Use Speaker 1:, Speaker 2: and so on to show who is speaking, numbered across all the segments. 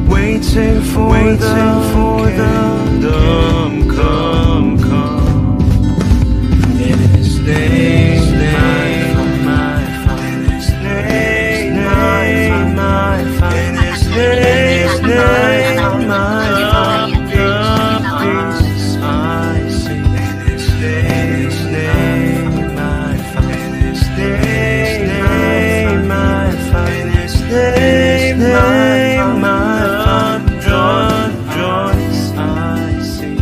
Speaker 1: Waiting for them come. In His name, my Father. In His name, my Father. In His name, my Father. Jesus, I sing. In His name, my Father. In His name, my Father. In His name, my Father. Rejoice, I sing.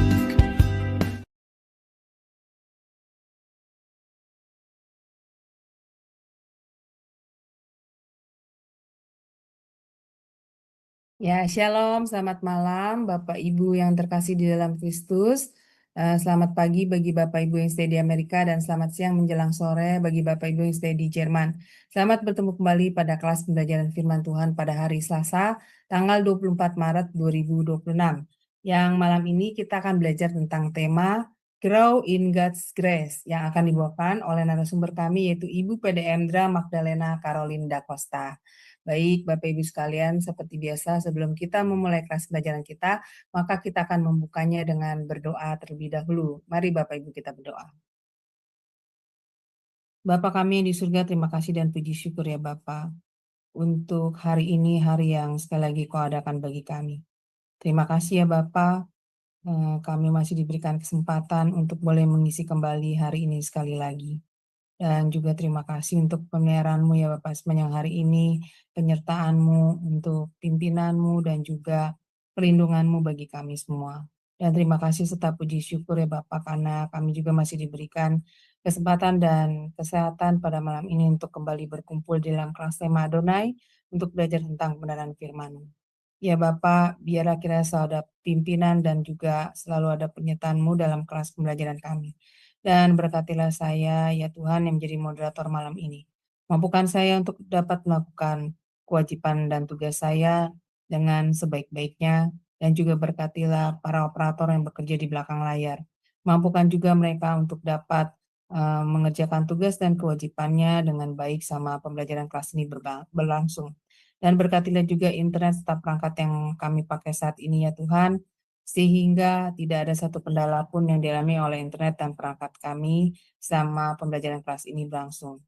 Speaker 2: Ya, shalom, selamat malam Bapak Ibu yang terkasih di dalam Kristus. Selamat pagi bagi Bapak Ibu yang stay di Amerika dan selamat siang menjelang sore bagi Bapak Ibu yang stay di Jerman. Selamat bertemu kembali pada kelas pembelajaran firman Tuhan pada hari Selasa, tanggal 24 Maret 2026. Yang malam ini kita akan belajar tentang tema Grow in God's Grace yang akan dibawakan oleh narasumber kami yaitu Ibu PDM Magdalena Caroline Da Costa. Baik, Bapak Ibu sekalian, seperti biasa sebelum kita memulai kelas pelajaran kita, maka kita akan membukanya dengan berdoa terlebih dahulu. Mari Bapak Ibu kita berdoa. Bapa kami yang di surga, terima kasih dan puji syukur ya Bapa untuk hari ini, hari yang sekali lagi Kau adakan bagi kami. Terima kasih ya Bapa, kami masih diberikan kesempatan untuk boleh mengisi kembali hari ini sekali lagi. Dan juga terima kasih untuk pemeliharaan-Mu ya Bapak sepanjang hari ini, penyertaan-Mu untuk pimpinan-Mu dan juga perlindungan-Mu bagi kami semua. Dan terima kasih serta puji syukur ya Bapak karena kami juga masih diberikan kesempatan dan kesehatan pada malam ini untuk kembali berkumpul di dalam kelas tema Adonai untuk belajar tentang kebenaran firman-Mu. Ya Bapak, biarlah kiranya selalu ada pimpinan dan juga selalu ada penyertaan-Mu dalam kelas pembelajaran kami. Dan berkatilah saya, ya Tuhan, yang menjadi moderator malam ini. Mampukan saya untuk dapat melakukan kewajiban dan tugas saya dengan sebaik-baiknya, dan juga berkatilah para operator yang bekerja di belakang layar. Mampukan juga mereka untuk dapat mengerjakan tugas dan kewajibannya dengan baik sama pembelajaran kelas ini berlangsung. Dan berkatilah juga internet serta perangkat yang kami pakai saat ini, ya Tuhan, sehingga tidak ada satu kendala pun yang dialami oleh internet dan perangkat kami sama pembelajaran kelas ini berlangsung.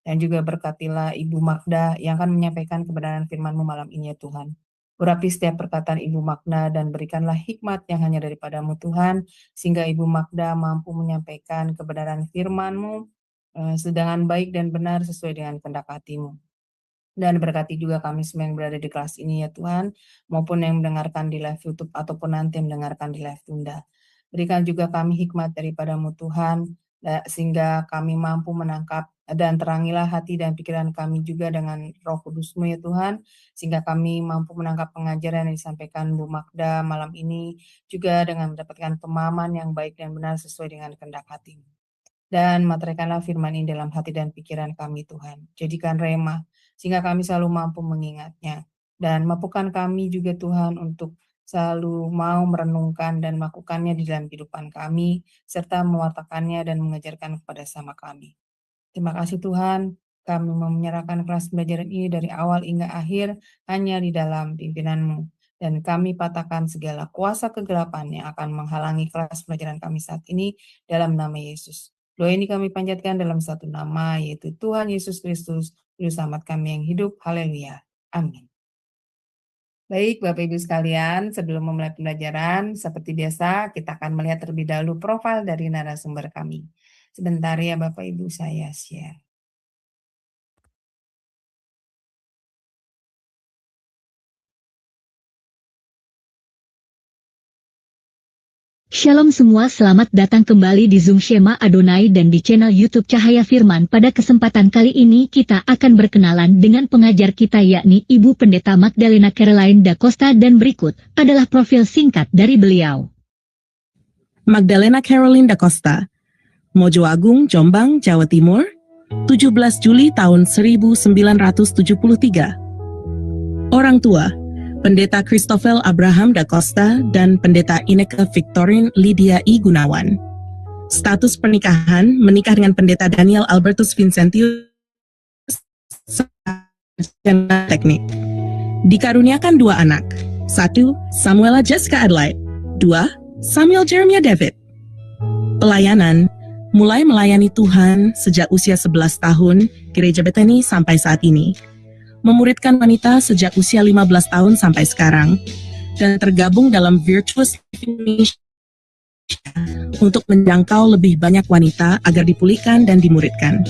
Speaker 2: Dan juga berkatilah Ibu Magda yang akan menyampaikan kebenaran firman-Mu malam ini ya Tuhan. Urapi setiap perkataan Ibu Magda dan berikanlah hikmat yang hanya daripada-Mu Tuhan, sehingga Ibu Magda mampu menyampaikan kebenaran firman-Mu sedang baik dan benar sesuai dengan kehendak hati-Mu. Dan berkati juga kami semua yang berada di kelas ini ya Tuhan, maupun yang mendengarkan di live YouTube ataupun nanti mendengarkan di live tunda. Berikan juga kami hikmat daripada-Mu Tuhan, sehingga kami mampu menangkap dan terangilah hati dan pikiran kami juga dengan Roh Kudus-Mu ya Tuhan, sehingga kami mampu menangkap pengajaran yang disampaikan Bu Magda malam ini, juga dengan mendapatkan pemahaman yang baik dan benar sesuai dengan kehendak hati-Mu. Dan materaikanlah firman ini dalam hati dan pikiran kami Tuhan. Jadikan rema, sehingga kami selalu mampu mengingatnya. Dan mampukan kami juga Tuhan untuk selalu mau merenungkan dan melakukannya di dalam kehidupan kami, serta mewartakannya dan mengajarkan kepada sama kami. Terima kasih Tuhan, kami menyerahkan kelas pembelajaran ini dari awal hingga akhir hanya di dalam pimpinan-Mu. Dan kami patahkan segala kuasa kegelapan yang akan menghalangi kelas pembelajaran kami saat ini dalam nama Yesus. Doa ini kami panjatkan dalam satu nama, yaitu Tuhan Yesus Kristus, Juru Selamat kami yang hidup. Haleluya. Amin. Baik, Bapak Ibu sekalian, sebelum memulai pembelajaran, seperti biasa, kita akan melihat terlebih dahulu profil dari narasumber kami. Sebentar ya Bapak Ibu, saya share.
Speaker 3: Shalom semua, selamat datang kembali di Zoom Shema Adonai dan di channel YouTube Cahaya Firman. Pada kesempatan kali ini kita akan berkenalan dengan pengajar kita yakni Ibu Pendeta Magdalena Caroline Da Costa dan berikut adalah profil singkat dari beliau.
Speaker 4: Magdalena Caroline Da Costa, Mojo Agung, Jombang, Jawa Timur, 17 Juli tahun 1973. Orang tua, Pendeta Christopher Abraham Da Costa dan Pendeta Ineke Victorine Lydia I. Gunawan. Status pernikahan, menikah dengan Pendeta Daniel Albertus Vincentius sarjana teknik. Dikaruniakan 2 anak. 1. Samuela Jessica Adelaide. 2. Samuel Jeremiah David. Pelayanan, mulai melayani Tuhan sejak usia 11 tahun, Gereja Bethany sampai saat ini. Memuridkan wanita sejak usia 15 tahun sampai sekarang, dan tergabung dalam Virtuous Indonesia untuk menjangkau lebih banyak wanita agar dipulihkan dan dimuridkan.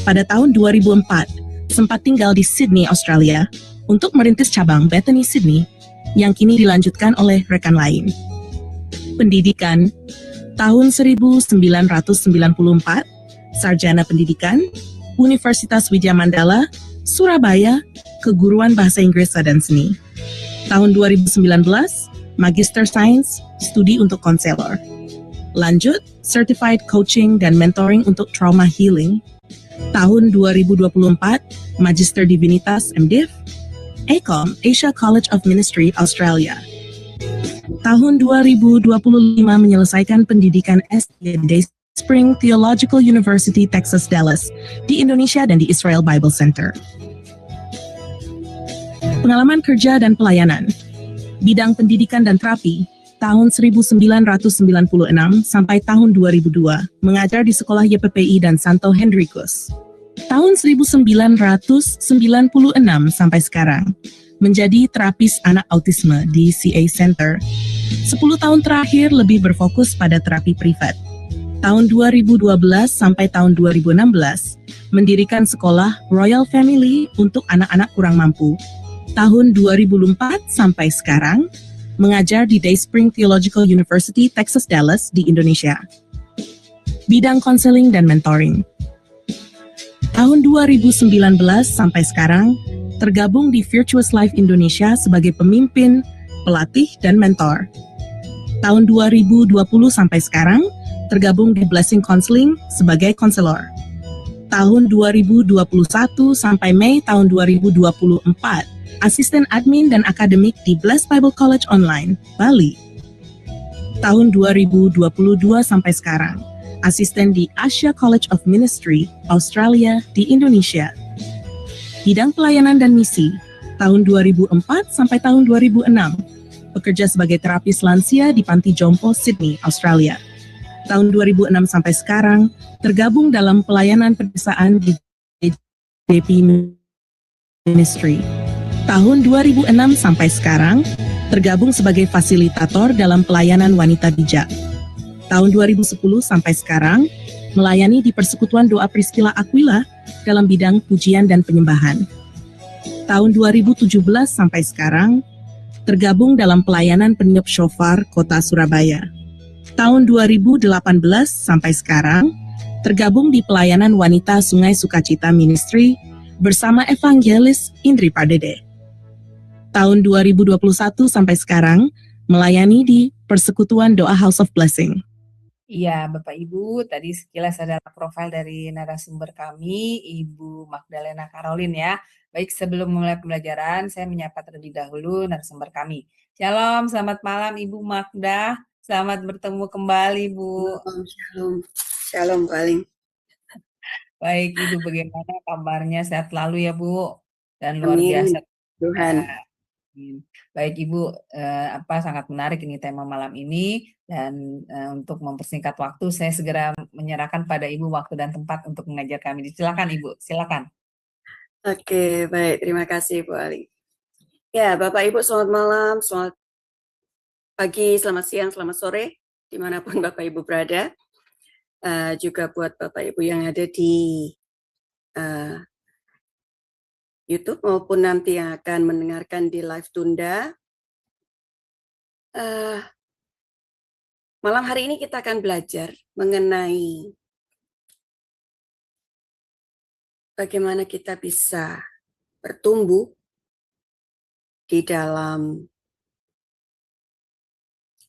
Speaker 4: Pada tahun 2004, sempat tinggal di Sydney, Australia, untuk merintis cabang Bethany Sydney, yang kini dilanjutkan oleh rekan lain. Pendidikan, tahun 1994, Sarjana Pendidikan, Universitas Widya Mandala, Surabaya, Keguruan Bahasa Inggris dan Seni. Tahun 2019, Magister Sains, Studi untuk Konselor. Lanjut, Certified Coaching dan Mentoring untuk Trauma Healing. Tahun 2024, Magister Divinitas MDiv, ACOM, Asia College of Ministry, Australia. Tahun 2025 menyelesaikan pendidikan S3 di Spring Theological University, Texas, Dallas, di Indonesia dan di Israel Bible Center. Pengalaman kerja dan pelayanan. Bidang pendidikan dan terapi, tahun 1996 sampai tahun 2002, mengajar di sekolah YPPI dan Santo Hendrikus. Tahun 1996 sampai sekarang, menjadi terapis anak autisme di CA Center. 10 tahun terakhir lebih berfokus pada terapi privat. Tahun 2012 sampai tahun 2016, mendirikan sekolah Royal Family untuk anak-anak kurang mampu. Tahun 2004 sampai sekarang, mengajar di Dayspring Theological University, Texas, Dallas, di Indonesia. Bidang konseling dan mentoring. Tahun 2019 sampai sekarang, tergabung di Virtuous Life Indonesia sebagai pemimpin, pelatih, dan mentor. Tahun 2020 sampai sekarang, tergabung di Blessing Counseling sebagai konselor. Tahun 2021 sampai Mei tahun 2024, asisten admin dan akademik di Blessed Bible College Online, Bali. Tahun 2022 sampai sekarang, asisten di Asia College of Ministry, Australia, di Indonesia. Bidang pelayanan dan misi, tahun 2004 sampai tahun 2006, bekerja sebagai terapis lansia di Panti Jompo, Sydney, Australia. Tahun 2006 sampai sekarang, tergabung dalam pelayanan pedesaan di JP Ministry. Tahun 2006 sampai sekarang, tergabung sebagai fasilitator dalam pelayanan wanita bijak. Tahun 2010 sampai sekarang, melayani di Persekutuan Doa Priscilla Aquila dalam bidang pujian dan penyembahan. Tahun 2017 sampai sekarang, tergabung dalam pelayanan peniup shofar Kota Surabaya. Tahun 2018 sampai sekarang, tergabung di pelayanan wanita Sungai Sukacita Ministry bersama evangelis Indri Pardede. Tahun 2021 sampai sekarang, melayani di Persekutuan Doa House of Blessing.
Speaker 2: Iya, Bapak Ibu, tadi sekilas adalah profil dari narasumber kami, Ibu Magdalena Caroline ya. Baik, sebelum memulai pembelajaran, saya menyapa terlebih dahulu narasumber kami. Shalom, selamat malam Ibu Magda. Selamat bertemu kembali, Bu.
Speaker 5: Shalom, shalom paling.
Speaker 2: Baik, Ibu, bagaimana kabarnya? Sehat selalu ya, Bu. Dan luar
Speaker 5: Amin,
Speaker 2: biasa.
Speaker 5: Tuhan.
Speaker 2: Baik Ibu, sangat menarik ini tema malam ini, dan untuk mempersingkat waktu, saya segera menyerahkan pada Ibu waktu dan tempat untuk mengajar kami. Silakan Ibu, silakan.
Speaker 5: Oke, baik, terima kasih Bu Ali. Ya, Bapak Ibu, selamat malam, selamat pagi, selamat siang, selamat sore, dimanapun Bapak Ibu berada. Juga buat Bapak Ibu yang ada di YouTube maupun nanti yang akan mendengarkan di live tunda. Malam hari ini kita akan belajar mengenai bagaimana kita bisa bertumbuh di dalam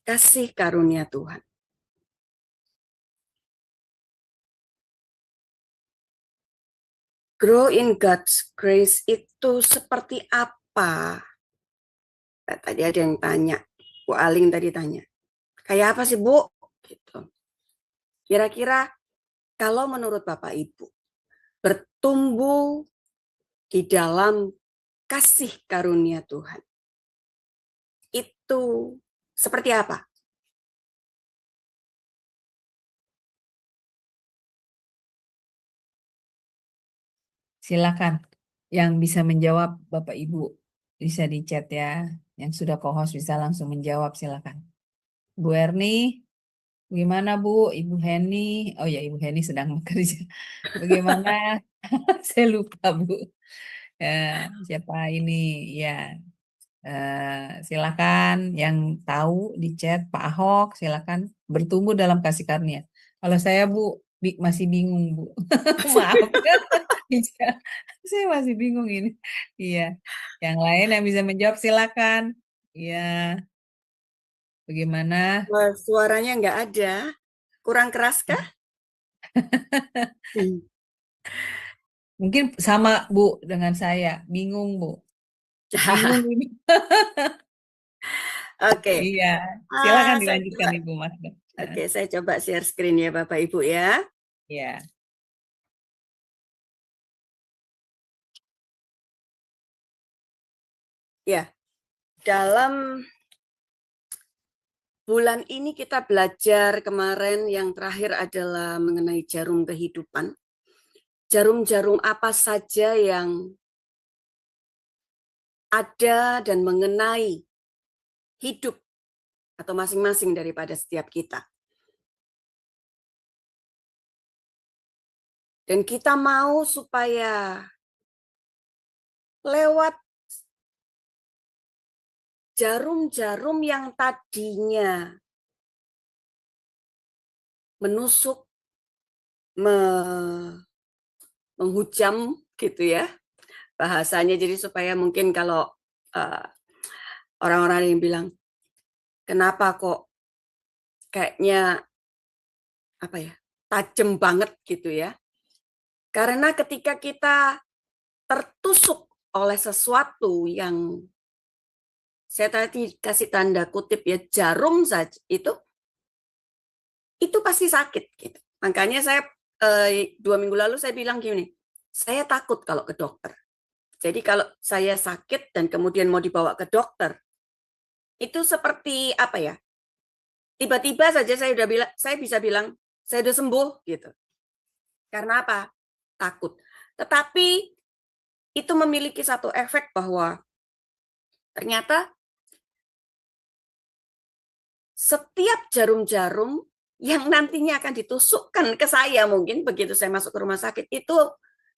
Speaker 5: kasih karunia Tuhan. Grow in God's grace itu seperti apa? Tadi ada yang tanya, Bu Aling tadi tanya, kayak apa sih Bu? Gitu. Kira-kira kalau menurut Bapak Ibu, bertumbuh di dalam kasih karunia Tuhan. Itu seperti apa?
Speaker 2: Silakan yang bisa menjawab Bapak Ibu bisa di chat ya. Yang sudah co-host bisa langsung menjawab, silakan. Bu Erni, bagaimana Bu? Ibu Heni, oh ya Ibu Heni sedang bekerja. Bagaimana? Saya lupa Bu. Siapa ini? Ya, silakan yang tahu di chat Pak Ahok, silakan bertumbuh dalam kasih karunia. Kalau saya Bu masih bingung Bu. Maaf. Saya masih bingung ini. Iya. Yang lain yang bisa menjawab silakan. Iya. Bagaimana?
Speaker 5: Wah, suaranya nggak ada. Kurang keras kah?
Speaker 2: Mungkin sama Bu dengan saya. Bingung Bu. Bingung ini.
Speaker 5: Oke.
Speaker 2: Iya. Silakan
Speaker 5: Saya
Speaker 2: dilanjutkan
Speaker 5: coba,
Speaker 2: Ibu Mas.
Speaker 5: oke, saya coba share screen ya Bapak Ibu ya.
Speaker 2: Iya.
Speaker 5: Ya, dalam bulan ini kita belajar kemarin yang terakhir adalah mengenai jarum kehidupan. Jarum-jarum apa saja yang ada dan mengenai hidup atau masing-masing daripada setiap kita. Dan kita mau supaya lewat jarum-jarum yang tadinya menusuk, menghujam gitu ya, bahasanya, jadi supaya mungkin kalau orang-orang yang bilang, kenapa kok kayaknya apa ya, tajam banget gitu ya. Karena ketika kita tertusuk oleh sesuatu yang saya tadi kasih tanda kutip ya, jarum saja itu pasti sakit gitu. Makanya saya 2 minggu lalu saya bilang gini, saya takut kalau ke dokter. Jadi kalau saya sakit dan kemudian mau dibawa ke dokter, itu seperti apa ya? Tiba-tiba saja saya bisa bilang saya udah sembuh gitu. Karena apa? Takut. Tetapi itu memiliki satu efek bahwa ternyata setiap jarum-jarum yang nantinya akan ditusukkan ke saya mungkin begitu saya masuk ke rumah sakit itu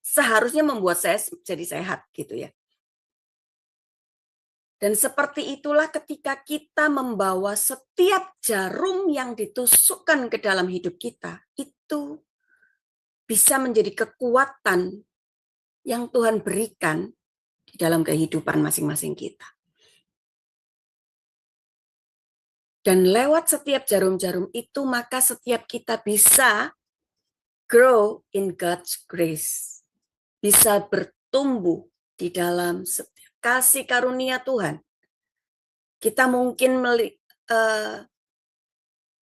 Speaker 5: seharusnya membuat saya jadi sehat gitu ya. Dan seperti itulah ketika kita membawa setiap jarum yang ditusukkan ke dalam hidup kita, itu bisa menjadi kekuatan yang Tuhan berikan di dalam kehidupan masing-masing kita. Dan lewat setiap jarum-jarum itu, maka setiap kita bisa grow in God's grace. Bisa bertumbuh di dalam setiap kasih karunia Tuhan. Kita mungkin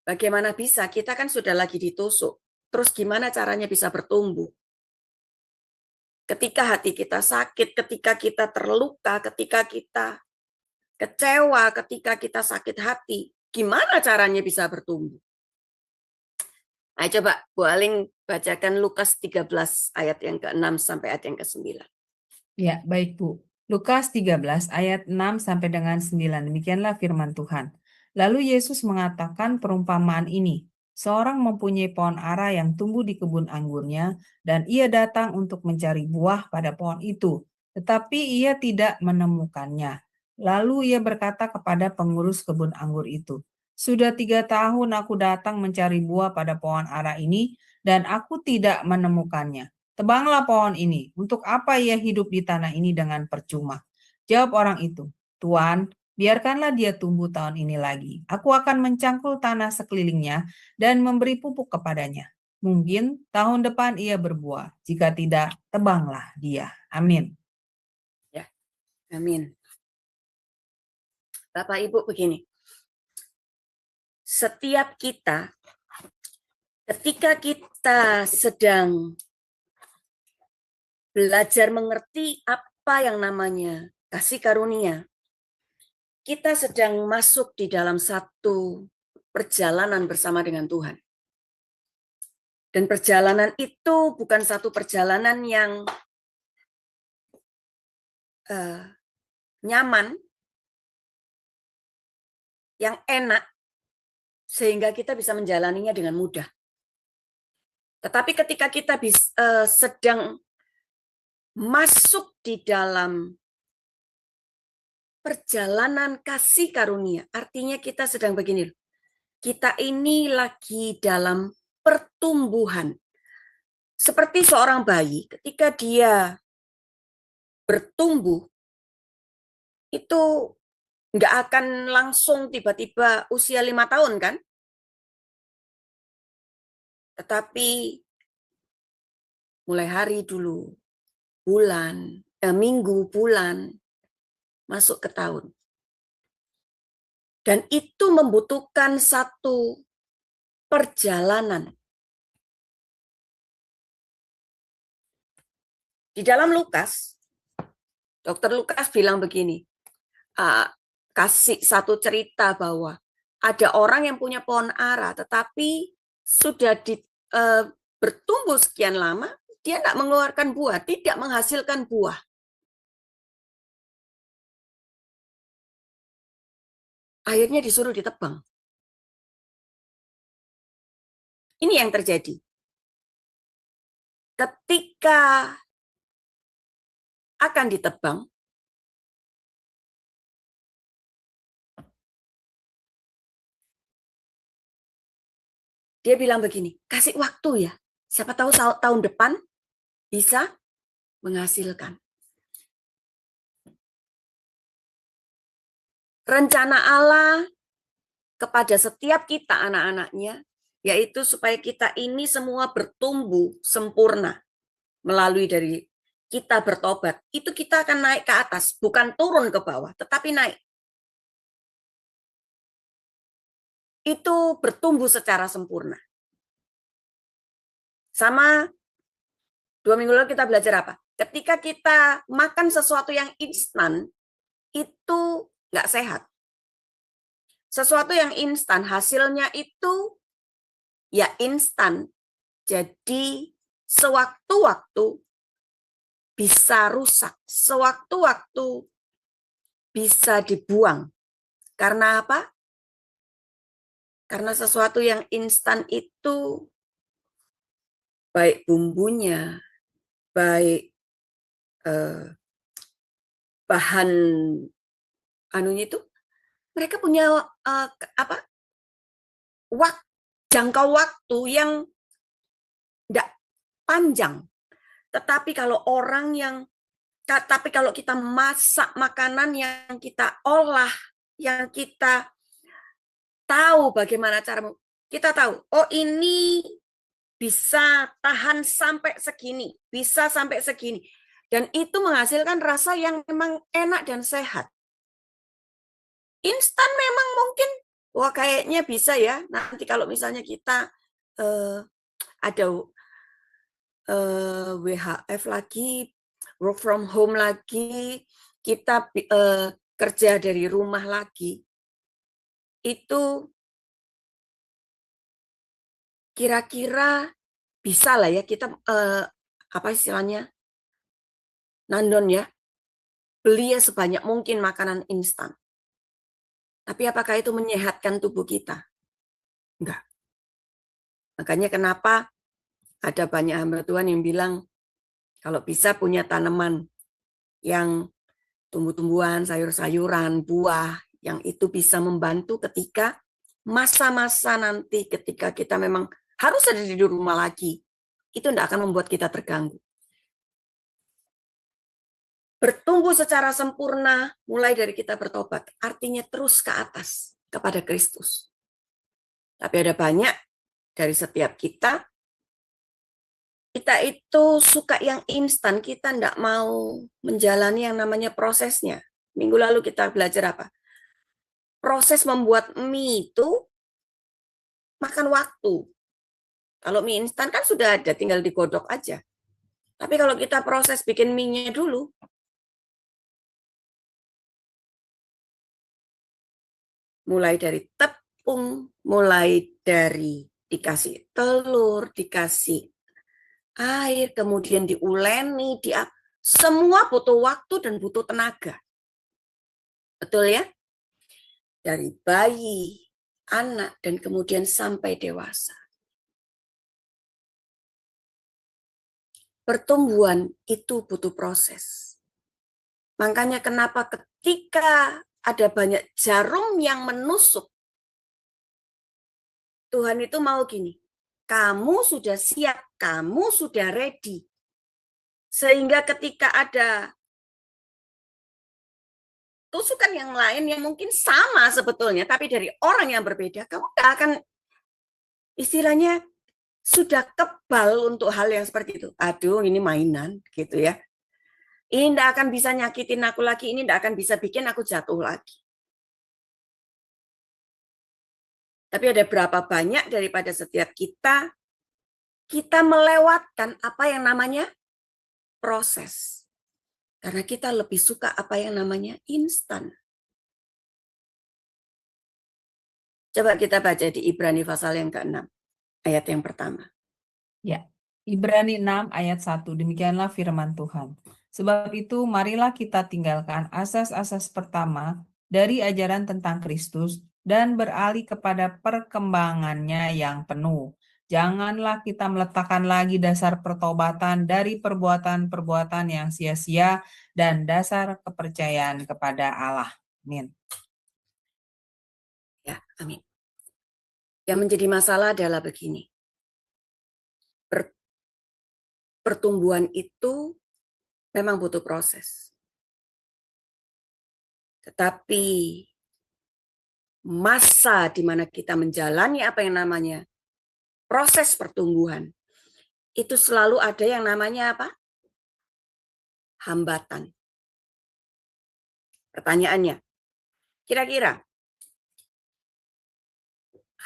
Speaker 5: bagaimana bisa, kita kan sudah lagi ditusuk. Terus gimana caranya bisa bertumbuh? Ketika hati kita sakit, ketika kita terluka, ketika kita kecewa, ketika kita sakit hati, gimana caranya bisa bertumbuh? Nah, coba Bu Aling bacakan Lukas 13 ayat yang ke-6 sampai ayat yang ke-9.
Speaker 2: Ya, baik Bu. Lukas 13 ayat 6 sampai dengan 9. Demikianlah firman Tuhan. Lalu Yesus mengatakan perumpamaan ini. Seorang mempunyai pohon ara yang tumbuh di kebun anggurnya, dan ia datang untuk mencari buah pada pohon itu. Tetapi ia tidak menemukannya. Lalu ia berkata kepada pengurus kebun anggur itu, "Sudah 3 tahun aku datang mencari buah pada pohon ara ini, dan aku tidak menemukannya. Tebanglah pohon ini, untuk apa ia hidup di tanah ini dengan percuma?" Jawab orang itu, "Tuan, biarkanlah dia tumbuh tahun ini lagi. Aku akan mencangkul tanah sekelilingnya dan memberi pupuk kepadanya. Mungkin tahun depan ia berbuah. Jika tidak, tebanglah dia." Amin.
Speaker 5: Ya, amin. Bapak Ibu begini, setiap kita ketika kita sedang belajar mengerti apa yang namanya kasih karunia, kita sedang masuk di dalam satu perjalanan bersama dengan Tuhan. Dan perjalanan itu bukan satu perjalanan yang nyaman, yang enak, sehingga kita bisa menjalaninya dengan mudah. Tetapi ketika kita sedang masuk di dalam perjalanan kasih karunia, artinya kita sedang begini, kita ini lagi dalam pertumbuhan. Seperti seorang bayi, ketika dia bertumbuh, itu nggak akan langsung tiba-tiba usia 5 tahun kan? Tetapi mulai hari dulu, bulan, minggu, bulan, masuk ke tahun. Dan itu membutuhkan satu perjalanan. Di dalam Lukas, Dr. Lukas bilang begini, kasih satu cerita bahwa ada orang yang punya pohon ara, tetapi sudah bertumbuh sekian lama, dia tidak mengeluarkan buah, tidak menghasilkan buah. Akhirnya disuruh ditebang. Ini yang terjadi. Ketika akan ditebang, dia bilang begini, kasih waktu ya, siapa tahu tahun depan bisa menghasilkan. Rencana Allah kepada setiap kita anak-anaknya, yaitu supaya kita ini semua bertumbuh sempurna melalui dari kita bertobat. Itu kita akan naik ke atas, bukan turun ke bawah, tetapi naik. Itu bertumbuh secara sempurna. Sama 2 minggu lalu kita belajar apa? Ketika kita makan sesuatu yang instan, itu nggak sehat. Sesuatu yang instan, hasilnya itu ya instan. Jadi sewaktu-waktu bisa rusak, sewaktu-waktu bisa dibuang. Karena apa? Karena sesuatu yang instan itu baik bumbunya, baik bahan anunya itu, mereka punya jangka waktu yang tidak panjang. Tetapi kalau kita masak makanan yang kita olah, yang kita tahu bagaimana cara, kita tahu, oh ini bisa tahan sampai segini, bisa sampai segini. Dan itu menghasilkan rasa yang memang enak dan sehat. Instan memang mungkin, wah kayaknya bisa ya, nanti kalau misalnya kita ada WHF lagi, work from home lagi, kita kerja dari rumah lagi, itu kira-kira bisa lah ya kita apa istilahnya, nandon ya, beli ya sebanyak mungkin makanan instan. Tapi apakah itu menyehatkan tubuh kita? Enggak. Makanya kenapa ada banyak hamba Tuhan yang bilang, kalau bisa punya tanaman yang tumbuh-tumbuhan, sayur-sayuran, buah, yang itu bisa membantu ketika masa-masa nanti ketika kita memang harus ada di rumah lagi, itu tidak akan membuat kita terganggu. Bertumbuh secara sempurna mulai dari kita bertobat, artinya terus ke atas kepada Kristus. Tapi ada banyak dari setiap kita itu suka yang instan, kita tidak mau menjalani yang namanya prosesnya. Minggu lalu kita belajar apa? Proses membuat mie itu makan waktu. Kalau mie instan kan sudah ada, tinggal digodok aja. Tapi kalau kita proses bikin mie-nya dulu, mulai dari tepung, mulai dari dikasih telur, dikasih air, kemudian diuleni, semua butuh waktu dan butuh tenaga. Betul ya? Dari bayi, anak, dan kemudian sampai dewasa. Pertumbuhan itu butuh proses. Makanya kenapa ketika ada banyak jarum yang menusuk, Tuhan itu mau gini, kamu sudah siap, kamu sudah ready. Sehingga ketika ada tusukan yang lain yang mungkin sama sebetulnya, tapi dari orang yang berbeda, kamu tidak akan istilahnya sudah kebal untuk hal yang seperti itu. Aduh, ini mainan gitu ya. Ini tidak akan bisa nyakitin aku lagi, ini tidak akan bisa bikin aku jatuh lagi. Tapi ada berapa banyak daripada setiap kita melewatkan apa yang namanya proses. Karena kita lebih suka apa yang namanya instan. Coba kita baca di Ibrani pasal yang ke-6, ayat yang pertama.
Speaker 2: Ya, Ibrani 6 ayat 1, demikianlah firman Tuhan. Sebab itu marilah kita tinggalkan asas-asas pertama dari ajaran tentang Kristus dan beralih kepada perkembangannya yang penuh. Janganlah kita meletakkan lagi dasar pertobatan dari perbuatan-perbuatan yang sia-sia dan dasar kepercayaan kepada Allah. Amin.
Speaker 5: Ya, amin. Yang menjadi masalah adalah begini. Pertumbuhan itu memang butuh proses. Tetapi masa di mana kita menjalani apa yang namanya proses pertumbuhan, itu selalu ada yang namanya apa? Hambatan. Pertanyaannya, kira-kira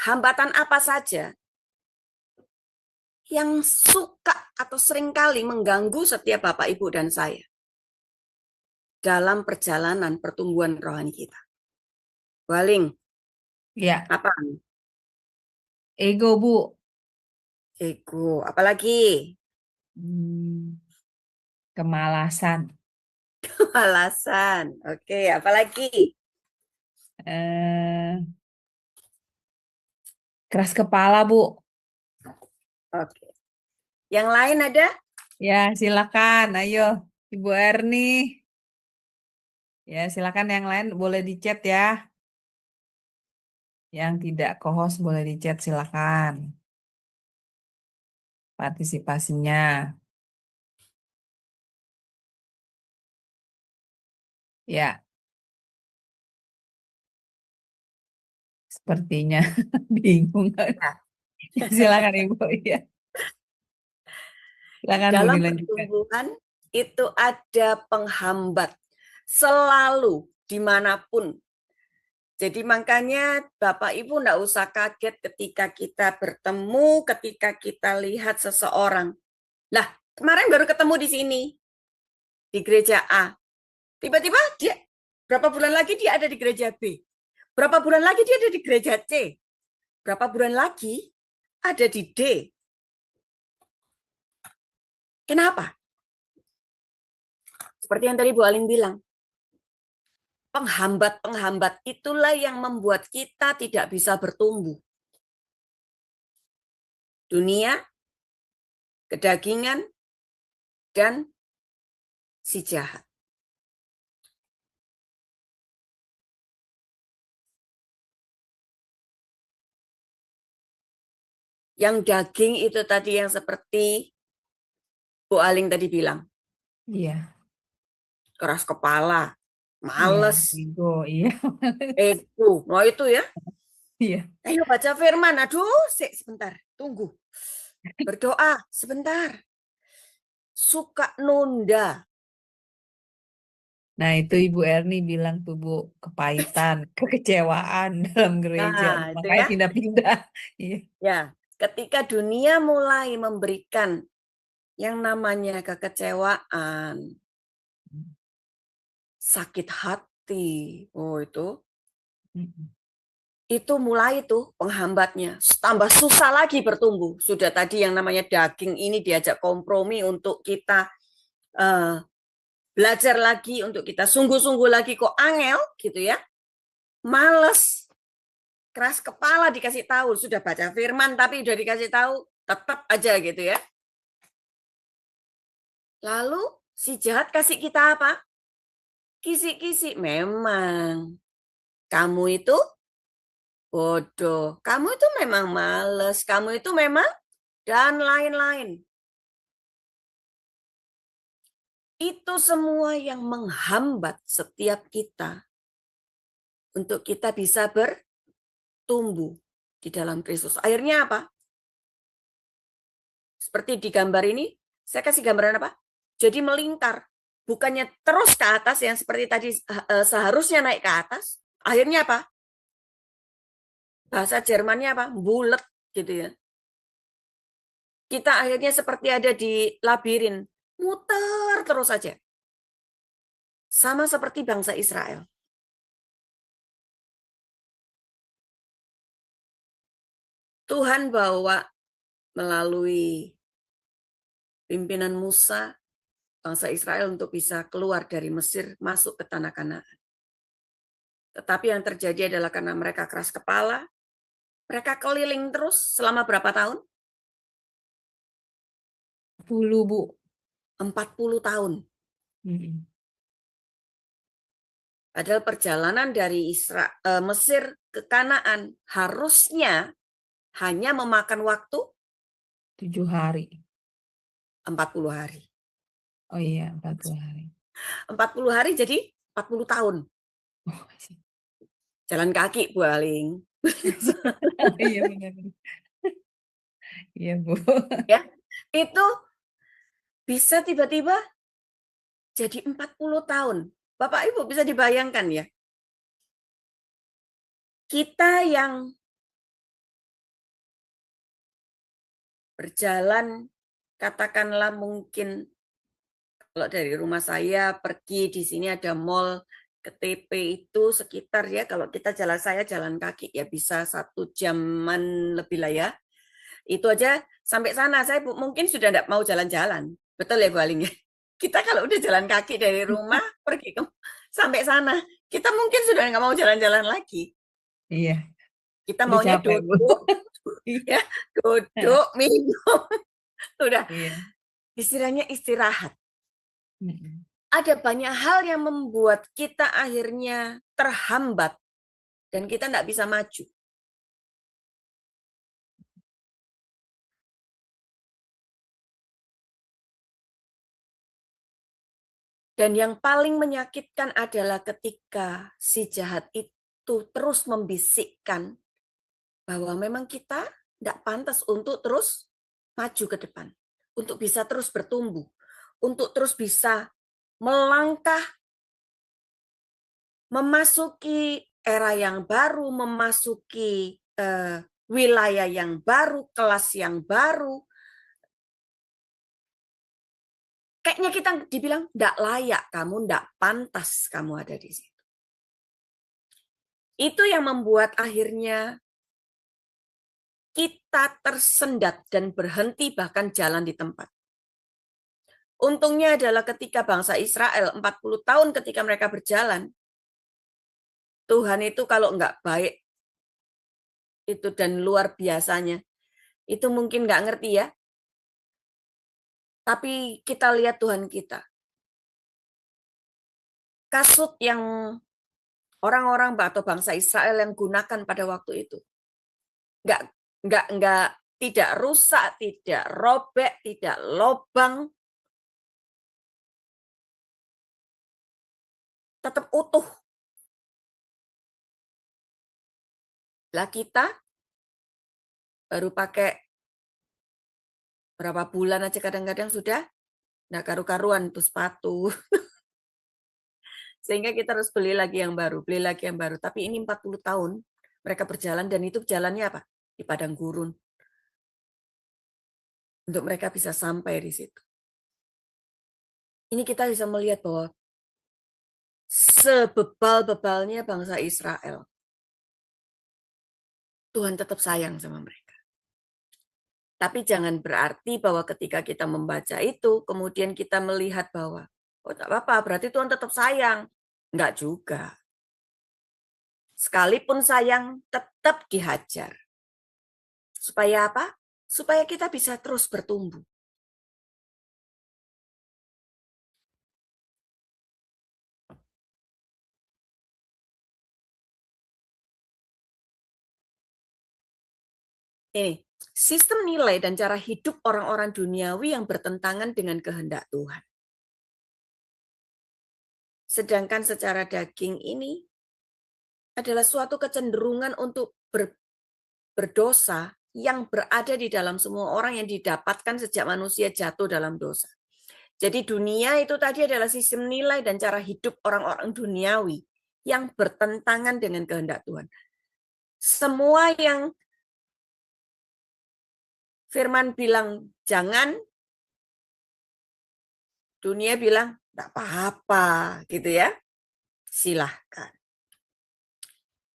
Speaker 5: hambatan apa saja yang suka atau seringkali mengganggu setiap Bapak, Ibu, dan saya dalam perjalanan pertumbuhan rohani kita? Waling,
Speaker 2: Ya,
Speaker 5: apa?
Speaker 2: ego, Bu.
Speaker 5: Ego, apalagi?
Speaker 2: Kemalasan.
Speaker 5: Alasan. Oke, apalagi?
Speaker 2: Keras kepala, Bu.
Speaker 5: Oke. Yang lain ada?
Speaker 2: Ya, silakan. Ayo, Ibu Erni. Ya, silakan yang lain boleh di chat ya. Yang tidak co-host boleh di chat, silakan. Partisipasinya. Ya. Sepertinya bingung. Ya, silakan Ibu. Ya. Silakan Bu,
Speaker 5: Dalam
Speaker 2: dilanjutkan.
Speaker 5: pertumbuhan itu ada penghambat. Selalu, dimanapun. Jadi makanya Bapak Ibu enggak usah kaget ketika kita bertemu, ketika kita lihat seseorang. Lah, kemarin baru ketemu di sini, di gereja A. Tiba-tiba dia, berapa bulan lagi dia ada di gereja B. Berapa bulan lagi dia ada di gereja C. Berapa bulan lagi ada di D. Kenapa? Seperti yang tadi Bu Aling bilang, penghambat-penghambat itulah yang membuat kita tidak bisa bertumbuh. Dunia, kedagingan, dan si jahat. Yang daging itu tadi yang seperti Bu Aling tadi bilang.
Speaker 2: Iya.
Speaker 5: Keras kepala, males,
Speaker 2: ego, iya.
Speaker 5: ego. Nah itu ya.
Speaker 2: Iya.
Speaker 5: Ayo baca firman. Aduh, sebentar, tunggu. Berdoa sebentar. Suka nunda.
Speaker 2: Nah, itu Ibu Erni bilang tuh, Bu, kepahitan, kekecewaan dalam gereja.
Speaker 5: Nah, itu
Speaker 2: Makanya
Speaker 5: ya.
Speaker 2: pindah-pindah. Iya.
Speaker 5: Ya, ketika dunia mulai memberikan yang namanya kekecewaan, sakit hati, itu mulai tuh penghambatnya, tambah susah lagi bertumbuh. Sudah tadi yang namanya daging ini diajak kompromi untuk kita belajar lagi, untuk kita sungguh-sungguh lagi, kok angel gitu ya, males, keras kepala dikasih tahu, sudah baca firman tapi udah dikasih tahu, tetap aja gitu ya. Lalu si jahat kasih kita apa? Kisi-kisi. Memang kamu itu bodoh, kamu itu memang males, kamu itu memang, dan lain-lain. Itu semua yang menghambat setiap kita untuk kita bisa bertumbuh di dalam Kristus. Akhirnya apa? Seperti di gambar ini, saya kasih gambaran apa? Jadi melingkar. Bukannya terus ke atas yang seperti tadi seharusnya naik ke atas. Akhirnya apa? Bahasa Jermannya apa? Bulet gitu ya. Kita akhirnya seperti ada di labirin. Muter terus saja. Sama seperti bangsa Israel. Tuhan bawa melalui pimpinan Musa, bangsa Israel untuk bisa keluar dari Mesir, masuk ke tanah Kanaan. Tetapi yang terjadi adalah karena mereka keras kepala, mereka keliling terus selama berapa tahun?
Speaker 2: 10, Bu.
Speaker 5: 40 tahun. Padahal perjalanan dari Mesir ke Kanaan harusnya hanya memakan waktu
Speaker 2: 7 hari.
Speaker 5: 40 hari.
Speaker 2: Oh iya, 40 hari.
Speaker 5: 40 hari jadi 40 tahun.
Speaker 2: Oh,
Speaker 5: Jalan kaki, Bu Aling.
Speaker 2: iya benar. Iya, Bu.
Speaker 5: Ya, itu bisa tiba-tiba jadi 40 tahun. Bapak Ibu bisa dibayangkan ya. Kita yang berjalan, katakanlah mungkin kalau dari rumah saya pergi, di sini ada mall ke TP itu sekitar ya, kalau kita saya jalan kaki ya bisa 1 jaman lebih lah ya. Itu aja sampai sana saya mungkin sudah tidak mau jalan-jalan. Betul ya Bu Aling ya? Kita kalau udah jalan kaki dari rumah pergi sampai sana, kita mungkin sudah nggak mau jalan-jalan lagi.
Speaker 2: Iya.
Speaker 5: Kita maunya
Speaker 2: capek,
Speaker 5: duduk, ya, duduk, minum, udah.
Speaker 2: Iya.
Speaker 5: Istilahnya istirahat. Ada banyak hal yang membuat kita akhirnya terhambat dan kita tidak bisa maju. Dan yang paling menyakitkan adalah ketika si jahat itu terus membisikkan bahwa memang kita tidak pantas untuk terus maju ke depan, untuk bisa terus bertumbuh, untuk terus bisa melangkah, memasuki era yang baru, memasuki wilayah yang baru, kelas yang baru. Kayaknya kita dibilang tidak layak, kamu tidak pantas kamu ada di situ. Itu yang membuat akhirnya kita tersendat dan berhenti bahkan jalan di tempat. Untungnya adalah ketika bangsa Israel 40 tahun ketika mereka berjalan, Tuhan itu kalau nggak baik itu dan luar biasanya, itu mungkin nggak ngerti ya. Tapi kita lihat Tuhan kita. Kasut yang orang-orang atau bangsa Israel yang gunakan pada waktu itu. Nggak tidak rusak, tidak robek, tidak lobang. Tetap utuh. Lah kita baru pakai berapa bulan aja kadang-kadang sudah nggak karu-karuan tuh sepatu. Sehingga kita harus beli lagi yang baru. Tapi ini 40 tahun mereka berjalan dan itu jalannya apa? Di padang gurun. untuk mereka bisa sampai di situ. Ini kita bisa melihat bahwa sebebal-bebalnya bangsa Israel, Tuhan tetap sayang sama mereka. Tapi jangan berarti bahwa ketika kita membaca itu, kemudian kita melihat bahwa, oh tak apa-apa, berarti Tuhan tetap sayang. Enggak juga. Sekalipun sayang, tetap dihajar. Supaya apa? Supaya kita bisa terus bertumbuh. Ini, sistem nilai dan cara hidup orang-orang duniawi yang bertentangan dengan kehendak Tuhan. Sedangkan secara daging ini adalah suatu kecenderungan untuk berdosa yang berada di dalam semua orang yang didapatkan sejak manusia jatuh dalam dosa. Jadi dunia itu tadi adalah sistem nilai dan cara hidup orang-orang duniawi yang bertentangan dengan kehendak Tuhan. Semua yang Firman bilang jangan, dunia bilang enggak apa-apa, gitu ya. Silahkan.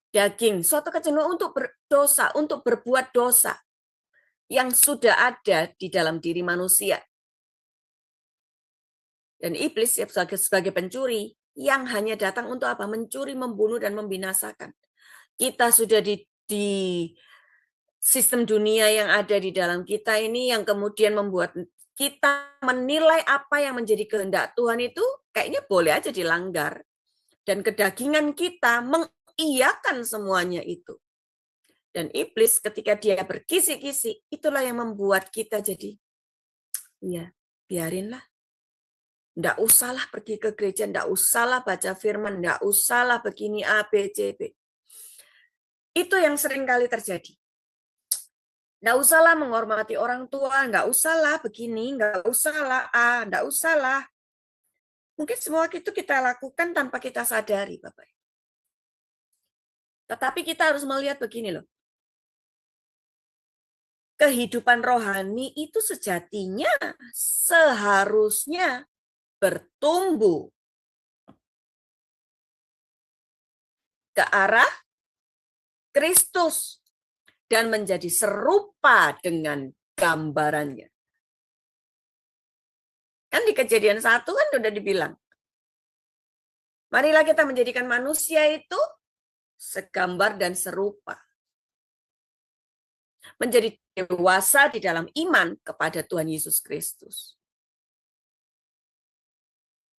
Speaker 5: Daging, suatu kecenderungan untuk berdosa, untuk berbuat dosa yang sudah ada di dalam diri manusia. Dan iblis sebagai pencuri yang hanya datang untuk apa? Mencuri, membunuh, dan membinasakan. Kita sudah di sistem dunia yang ada di dalam kita ini yang kemudian membuat kita menilai apa yang menjadi kehendak Tuhan itu kayaknya boleh aja dilanggar. Dan kedagingan kita mengiyakan semuanya itu. Dan iblis ketika dia berkisi-kisi, itulah yang membuat kita jadi, ya biarinlah. Nggak usahlah pergi ke gereja, nggak usahlah baca firman, nggak usahlah begini A, B, C, B. Itu yang sering kali terjadi. Nggak usahlah menghormati orang tua, nggak usahlah begini, nggak usahlah A, nggak usahlah. Mungkin semua itu kita lakukan tanpa kita sadari, Bapak. Tetapi kita harus melihat begini loh. Kehidupan rohani itu sejatinya seharusnya bertumbuh ke arah Kristus dan menjadi serupa dengan gambarannya. Kan di Kejadian 1 kan sudah dibilang, marilah kita menjadikan manusia itu segambar dan serupa. Menjadi dewasa di dalam iman kepada Tuhan Yesus Kristus.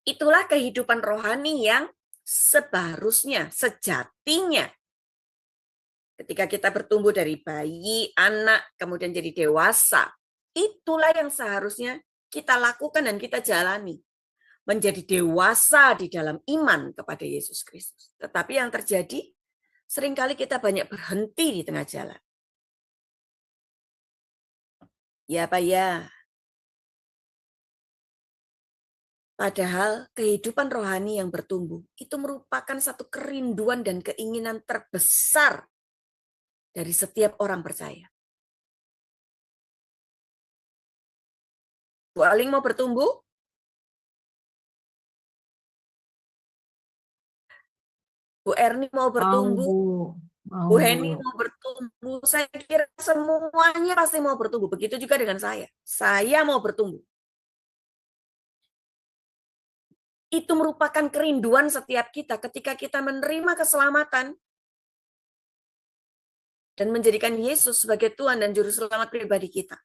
Speaker 5: Itulah kehidupan rohani yang seharusnya, sejatinya. Ketika kita bertumbuh dari bayi, anak, kemudian jadi dewasa. Itulah yang seharusnya kita lakukan dan kita jalani. Menjadi dewasa di dalam iman kepada Yesus Kristus. Tetapi yang terjadi, seringkali kita banyak berhenti di tengah jalan. Ya Pak ya. Padahal kehidupan rohani yang bertumbuh itu merupakan satu kerinduan dan keinginan terbesar dari setiap orang percaya. Bu Aling mau bertumbuh? Bu Erni mau bertumbuh? Bu Heni mau bertumbuh? Saya kira semuanya pasti mau bertumbuh. Begitu juga dengan saya. Saya mau bertumbuh. Itu merupakan kerinduan setiap kita ketika kita menerima keselamatan dan menjadikan Yesus sebagai Tuhan dan Juru Selamat pribadi kita.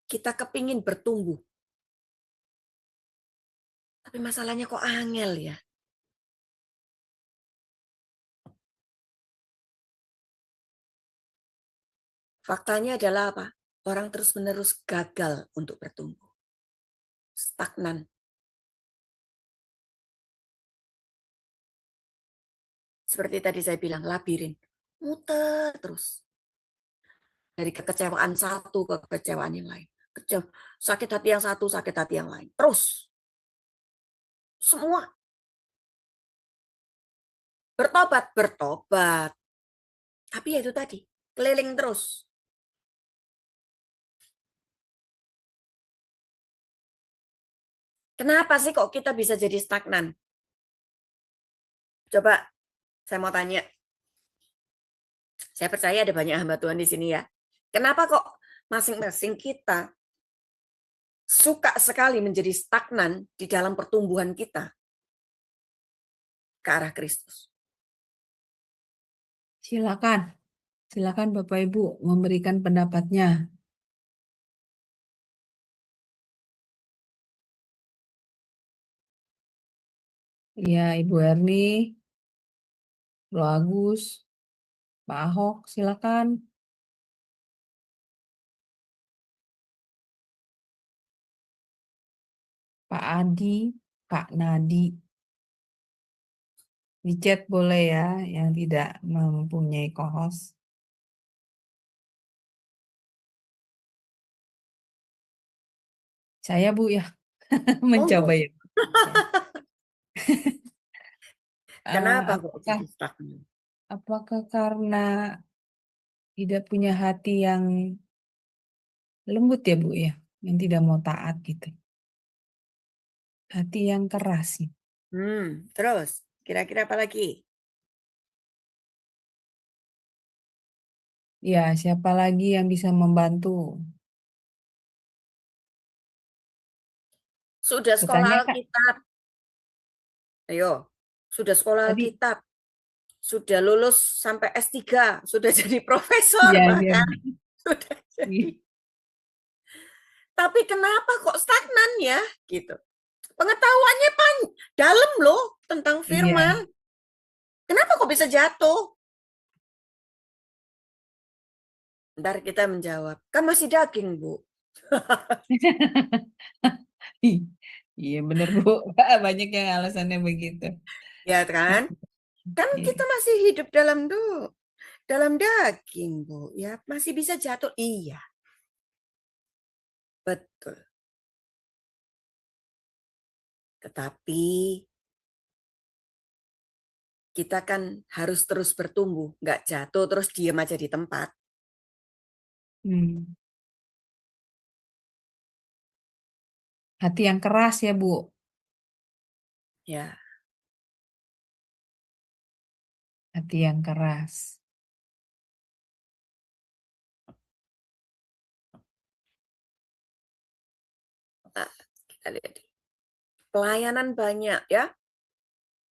Speaker 5: Kita kepingin bertumbuh. Tapi masalahnya kok angel ya? Faktanya adalah apa? Orang terus-menerus gagal untuk bertumbuh. Stagnan. Seperti tadi saya bilang, labirin. Muter terus. Dari kekecewaan satu ke kekecewaan yang lain. Sakit hati yang satu, sakit hati yang lain. Terus. Semua. Bertobat, bertobat. Tapi ya itu tadi, keliling terus. Kenapa sih kok kita bisa jadi stagnan? Coba saya mau tanya. Saya percaya ada banyak hamba Tuhan di sini ya. Kenapa kok masing-masing kita suka sekali menjadi stagnan di dalam pertumbuhan kita ke arah Kristus?
Speaker 2: Silakan. Silakan Bapak Ibu memberikan pendapatnya. Ya, Ibu Erni, Bro Agus, Pak Ahok, silakan. Pak Adi, Pak Nadi. Di chat boleh ya, yang tidak mempunyai co-host. Saya Bu ya, mencoba ya.
Speaker 5: Kenapa kok
Speaker 2: Apakah,
Speaker 5: jadi stagnan?
Speaker 2: apakah karena tidak punya hati yang lembut ya Bu ya, yang tidak mau taat gitu. Hati yang keras sih.
Speaker 5: Terus kira-kira apa lagi?
Speaker 2: Ya, siapa lagi yang bisa membantu?
Speaker 5: Sudah sekolah
Speaker 2: Bertanya Kak,
Speaker 5: Alkitab. Ayo, sudah sekolah
Speaker 2: tadi
Speaker 5: Alkitab. Sudah lulus sampai S3, sudah jadi profesor
Speaker 2: ya,
Speaker 5: bahkan. Sudah jadi. Tapi kenapa kok stagnan ya? Gitu. Pengetahuannya dalam loh tentang firman.
Speaker 2: Iya.
Speaker 5: Kenapa kok bisa jatuh? Ntar kita menjawab, kan masih daging, Bu.
Speaker 2: Iya bener Bu, banyak yang alasannya begitu.
Speaker 5: Ya kan? Kan
Speaker 2: Iya.
Speaker 5: kita masih hidup dalam daging, Bu. Ya, masih bisa jatuh. Iya. Betul. Tetapi kita kan harus terus bertumbuh, nggak jatuh terus diam aja di tempat.
Speaker 2: Hati yang keras ya Bu.
Speaker 5: Ya.
Speaker 2: Hati yang keras.
Speaker 5: Nah, kita lihat. Pelayanan banyak ya.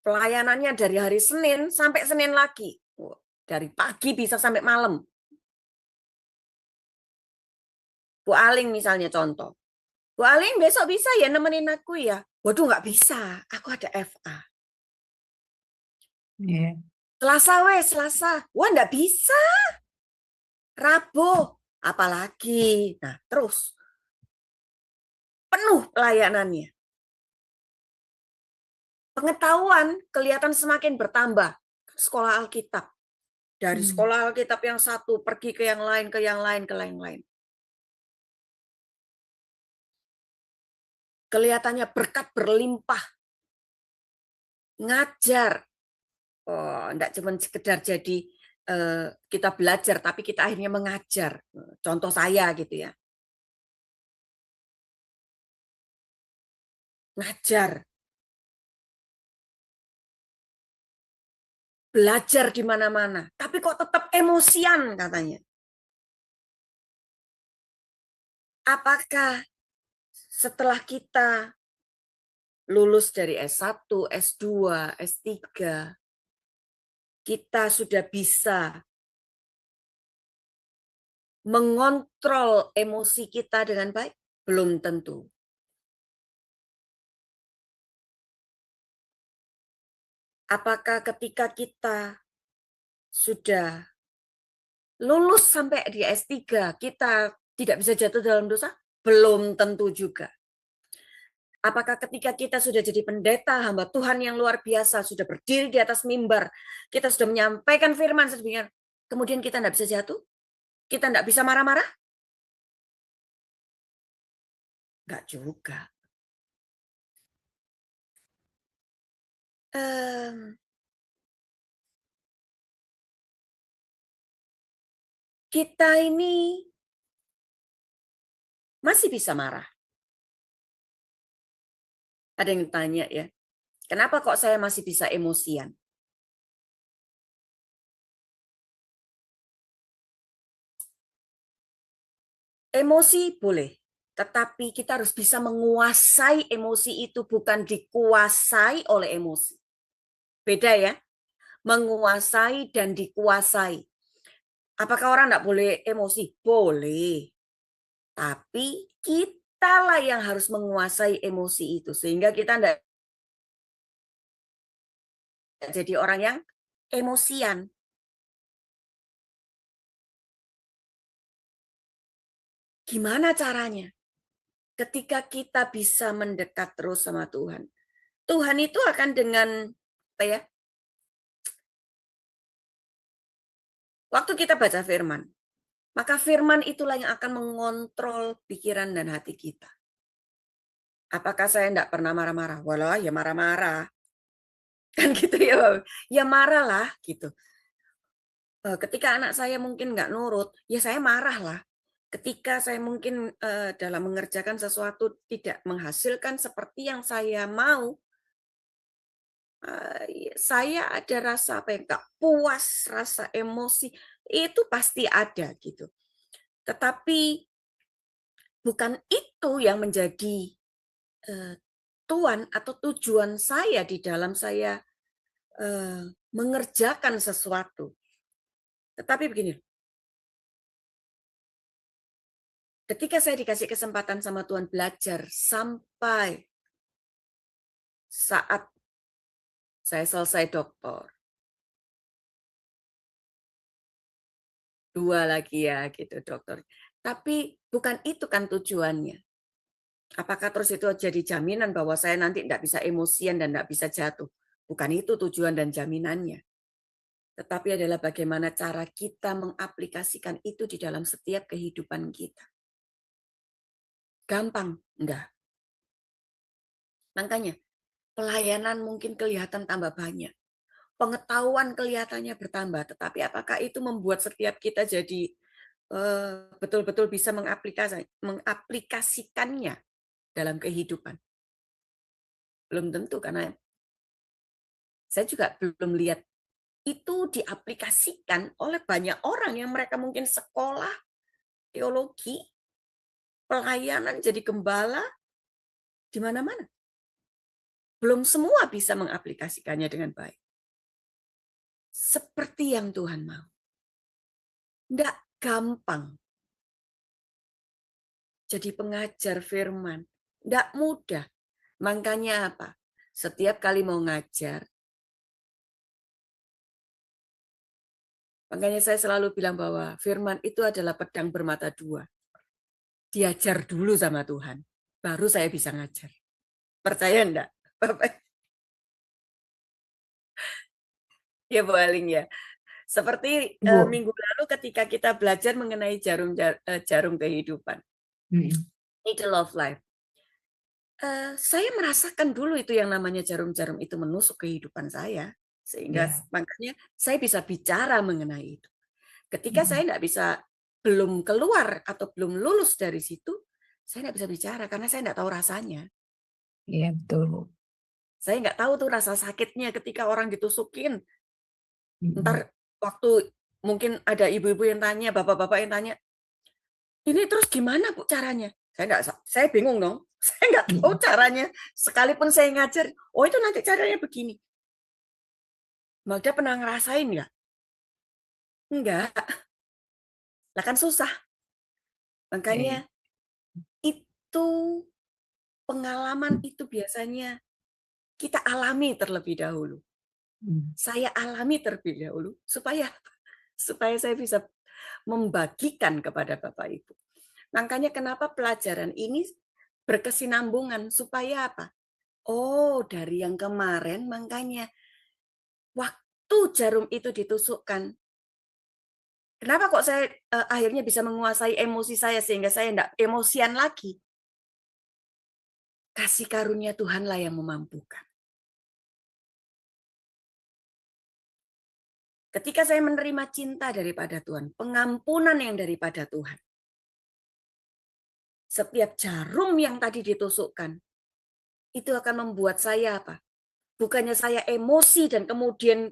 Speaker 5: Pelayanannya dari hari Senin sampai Senin lagi. Dari pagi bisa sampai malam. Bu Aling misalnya contoh. Bu Aling besok bisa ya nemenin aku ya? Waduh nggak bisa, aku ada FA.
Speaker 2: Yeah.
Speaker 5: Selasa. Wah nggak bisa. Rabu, apalagi. Nah terus. Penuh pelayanannya. Pengetahuan kelihatan semakin bertambah. Sekolah Alkitab. Dari sekolah Alkitab yang satu pergi ke yang lain, ke yang lain, ke yang lain. Kelihatannya berkat berlimpah. Ngajar. Oh, enggak cuma sekedar jadi kita belajar, tapi kita akhirnya mengajar. Contoh saya gitu ya. Ngajar. Belajar di mana-mana. Tapi kok tetap emosian katanya. Apakah setelah kita lulus dari S1, S2, S3, kita sudah bisa mengontrol emosi kita dengan baik? Belum tentu. Apakah ketika kita sudah lulus sampai di S3, kita tidak bisa jatuh dalam dosa? Belum tentu juga. Apakah ketika kita sudah jadi pendeta, hamba Tuhan yang luar biasa, sudah berdiri di atas mimbar, kita sudah menyampaikan firman sedemikian, kemudian kita tidak bisa jatuh? Kita tidak bisa marah-marah? Enggak juga. Kita ini masih bisa marah. Ada yang tanya ya, kenapa kok saya masih bisa emosian? Emosi boleh, tetapi kita harus bisa menguasai emosi itu, bukan dikuasai oleh emosi. Beda ya, menguasai dan dikuasai. Apakah orang tidak boleh emosi? Boleh. Tapi kitalah yang harus menguasai emosi itu. Sehingga kita tidak jadi orang yang emosian. Gimana caranya? Ketika kita bisa mendekat terus sama Tuhan. Tuhan itu akan dengan apa ya? Waktu kita baca firman, maka firman itulah yang akan mengontrol pikiran dan hati kita. Apakah saya tidak pernah marah-marah? Walah, ya marah-marah. Kan gitu ya, ya marahlah gitu. Ketika anak saya mungkin nggak nurut, ya saya marah lah. Ketika saya mungkin dalam mengerjakan sesuatu tidak menghasilkan seperti yang saya mau, saya ada rasa apa yang nggak puas, rasa emosi, itu pasti ada gitu. Tetapi bukan itu yang menjadi tuan atau tujuan saya di dalam saya mengerjakan sesuatu. Tetapi begini, ketika saya dikasih kesempatan sama Tuhan belajar sampai saat saya selesai doktor, 2 lagi ya gitu dokter. Tapi bukan itu kan tujuannya. Apakah terus itu jadi jaminan bahwa saya nanti tidak bisa emosian dan tidak bisa jatuh? Bukan itu tujuan dan jaminannya. Tetapi adalah bagaimana cara kita mengaplikasikan itu di dalam setiap kehidupan kita. Gampang? Enggak. Makanya pelayanan mungkin kelihatan tambah banyak. Pengetahuan kelihatannya bertambah, tetapi apakah itu membuat setiap kita jadi betul-betul bisa mengaplikasikannya dalam kehidupan? Belum tentu, karena saya juga belum lihat itu diaplikasikan oleh banyak orang yang mereka mungkin sekolah teologi, pelayanan, jadi gembala, di mana-mana. Belum semua bisa mengaplikasikannya dengan baik. Seperti yang Tuhan mau. Tidak gampang. Jadi pengajar firman. Tidak mudah. Makanya apa? Setiap kali mau ngajar. Makanya saya selalu bilang bahwa firman itu adalah pedang bermata dua. Diajar dulu sama Tuhan. Baru saya bisa ngajar. Percaya enggak, Bapak? Ya Bu Aling ya. Seperti minggu lalu ketika kita belajar mengenai jarum kehidupan. Needle of life. Saya merasakan dulu itu yang namanya jarum-jarum itu menusuk kehidupan saya. Sehingga makanya saya bisa bicara mengenai itu. Ketika saya tidak bisa, belum keluar atau belum lulus dari situ, saya tidak bisa bicara karena saya tidak tahu rasanya.
Speaker 2: Iya, betul.
Speaker 5: Saya nggak tahu tuh rasa sakitnya ketika orang ditusukin. Ntar waktu mungkin ada ibu-ibu yang tanya, bapak-bapak yang tanya, ini terus gimana Bu caranya? Saya bingung dong. Saya nggak tahu caranya. Sekalipun saya ngajar, oh itu nanti caranya begini. Magda pernah ngerasain nggak? Enggak. Lah kan susah. Makanya itu pengalaman itu biasanya kita alami terlebih dahulu. Saya alami terlebih dahulu supaya saya bisa membagikan kepada Bapak Ibu. Makanya kenapa pelajaran ini berkesinambungan supaya apa? Oh, dari yang kemarin makanya waktu jarum itu ditusukkan. Kenapa kok saya akhirnya bisa menguasai emosi saya sehingga saya tidak emosian lagi? Kasih karunia Tuhanlah yang memampukan. Ketika saya menerima cinta daripada Tuhan, pengampunan yang daripada Tuhan, setiap jarum yang tadi ditusukkan, itu akan membuat saya apa? Bukannya saya emosi dan kemudian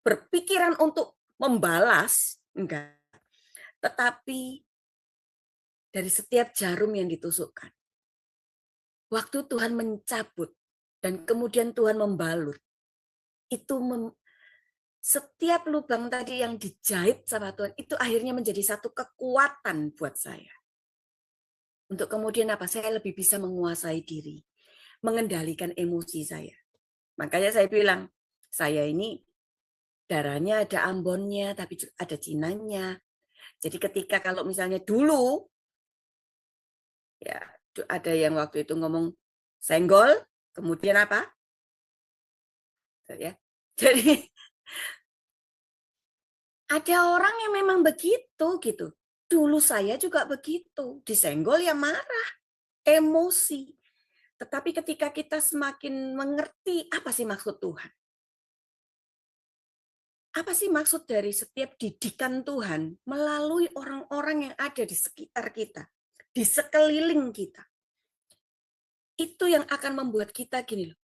Speaker 5: berpikiran untuk membalas, enggak. Tetapi dari setiap jarum yang ditusukkan, waktu Tuhan mencabut dan kemudian Tuhan membalut, itu setiap lubang tadi yang dijahit sama Tuhan, itu akhirnya menjadi satu kekuatan buat saya. Untuk kemudian apa? Saya lebih bisa menguasai diri, mengendalikan emosi saya. Makanya saya bilang, saya ini darahnya ada Ambonnya, tapi ada Cinanya. Jadi ketika kalau misalnya dulu, ya ada yang waktu itu ngomong senggol, kemudian apa? Ya, jadi ada orang yang memang begitu gitu. Dulu saya juga begitu, disenggol ya marah, emosi. Tetapi ketika kita semakin mengerti apa sih maksud Tuhan, apa sih maksud dari setiap didikan Tuhan melalui orang-orang yang ada di sekitar kita, di sekeliling kita, itu yang akan membuat kita gini loh.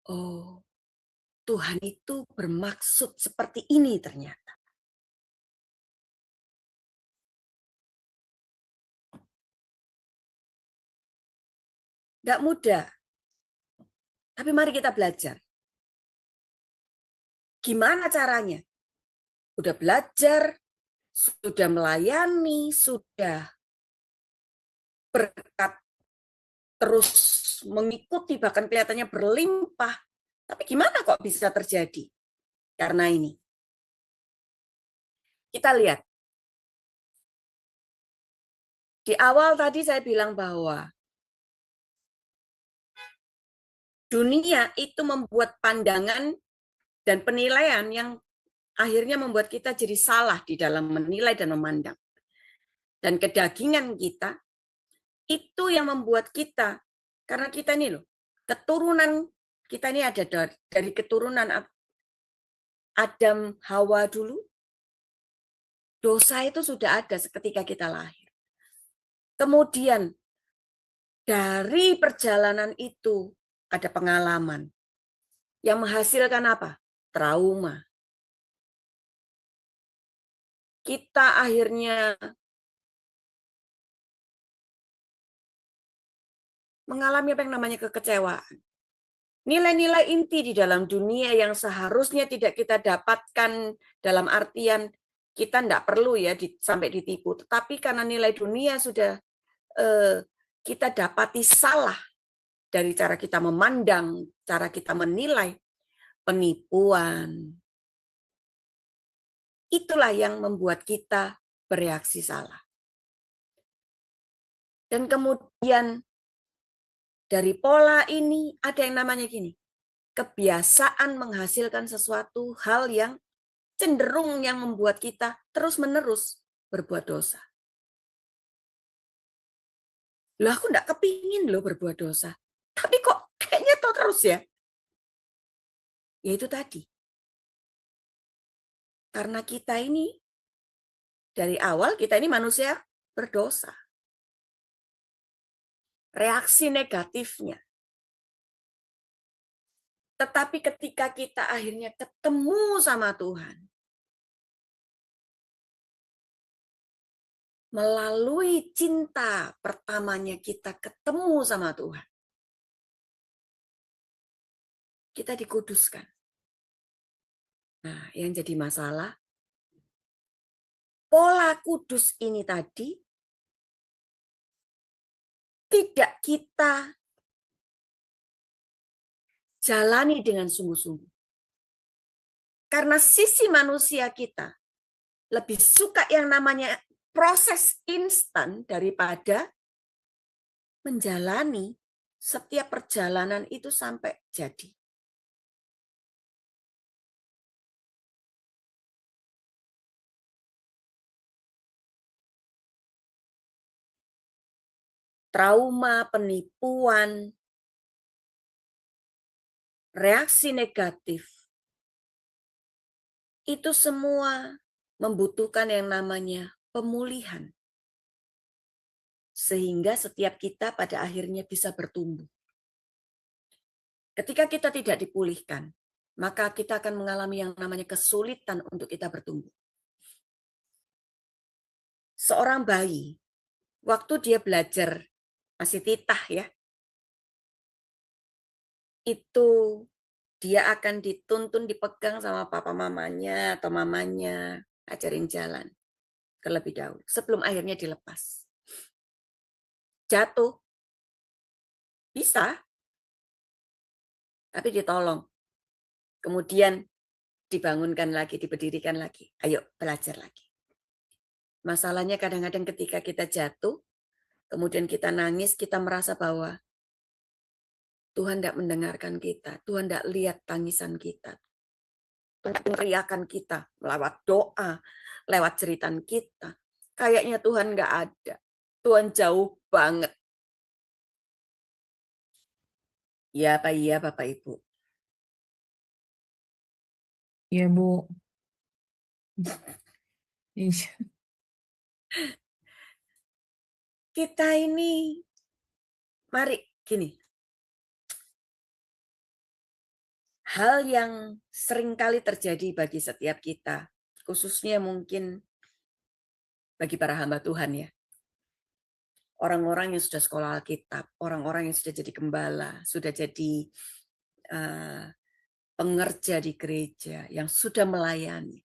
Speaker 5: Oh, Tuhan itu bermaksud seperti ini ternyata. Tidak mudah. Tapi mari kita belajar. Gimana caranya? Udah belajar, sudah melayani, sudah berkat terus mengikuti, bahkan kelihatannya berlimpah. Tapi gimana kok bisa terjadi? Karena ini. Kita lihat. Di awal tadi saya bilang bahwa dunia itu membuat pandangan dan penilaian yang akhirnya membuat kita jadi salah di dalam menilai dan memandang. Dan kedagingan kita, itu yang membuat kita, karena kita ini loh, keturunan, kita ini ada dari keturunan Adam, Hawa dulu, dosa itu sudah ada ketika kita lahir. Kemudian, dari perjalanan itu, ada pengalaman. Yang menghasilkan apa? Trauma. Kita akhirnya mengalami apa yang namanya kekecewaan. Nilai-nilai inti di dalam dunia yang seharusnya tidak kita dapatkan dalam artian kita tidak perlu ya sampai ditipu. Tetapi karena nilai dunia sudah kita dapati salah dari cara kita memandang, cara kita menilai, penipuan. Itulah yang membuat kita bereaksi salah. Dan kemudian dari pola ini ada yang namanya gini, kebiasaan menghasilkan sesuatu hal yang cenderung yang membuat kita terus-menerus berbuat dosa. Loh aku enggak kepingin loh berbuat dosa, tapi kok kayaknya terus ya. Ya itu tadi. Karena kita ini, dari awal kita ini manusia berdosa. Reaksi negatifnya. Tetapi ketika kita akhirnya ketemu sama Tuhan, melalui cinta pertamanya kita ketemu sama Tuhan, kita dikuduskan. Nah, yang jadi masalah, pola kudus ini tadi tidak kita jalani dengan sungguh-sungguh. Karena sisi manusia kita lebih suka yang namanya proses instan daripada menjalani setiap perjalanan itu sampai jadi. Trauma, penipuan, reaksi negatif, itu semua membutuhkan yang namanya pemulihan. Sehingga setiap kita pada akhirnya bisa bertumbuh. Ketika kita tidak dipulihkan, maka kita akan mengalami yang namanya kesulitan untuk kita bertumbuh. Seorang bayi, waktu dia belajar, masih titah ya, itu dia akan dituntun, dipegang sama papa mamanya atau mamanya, ajarin jalan terlebih dahulu, sebelum akhirnya dilepas. Jatuh, bisa, tapi ditolong. Kemudian dibangunkan lagi, diberdirikan lagi. Ayo, belajar lagi. Masalahnya kadang-kadang ketika kita jatuh, kemudian kita nangis, kita merasa bahwa Tuhan tidak mendengarkan kita, Tuhan tidak lihat tangisan kita, teriakan kita, lewat doa, lewat ceritaan kita. Kayaknya Tuhan nggak ada, Tuhan jauh banget. Ya, Pak, iya, Bapak Ibu.
Speaker 2: Iya, Bu. Iya.
Speaker 5: Kita ini, mari gini, hal yang seringkali terjadi bagi setiap kita, khususnya mungkin bagi para hamba Tuhan ya. Orang-orang yang sudah sekolah Alkitab, orang-orang yang sudah jadi gembala, sudah jadi pengerja di gereja, yang sudah melayani.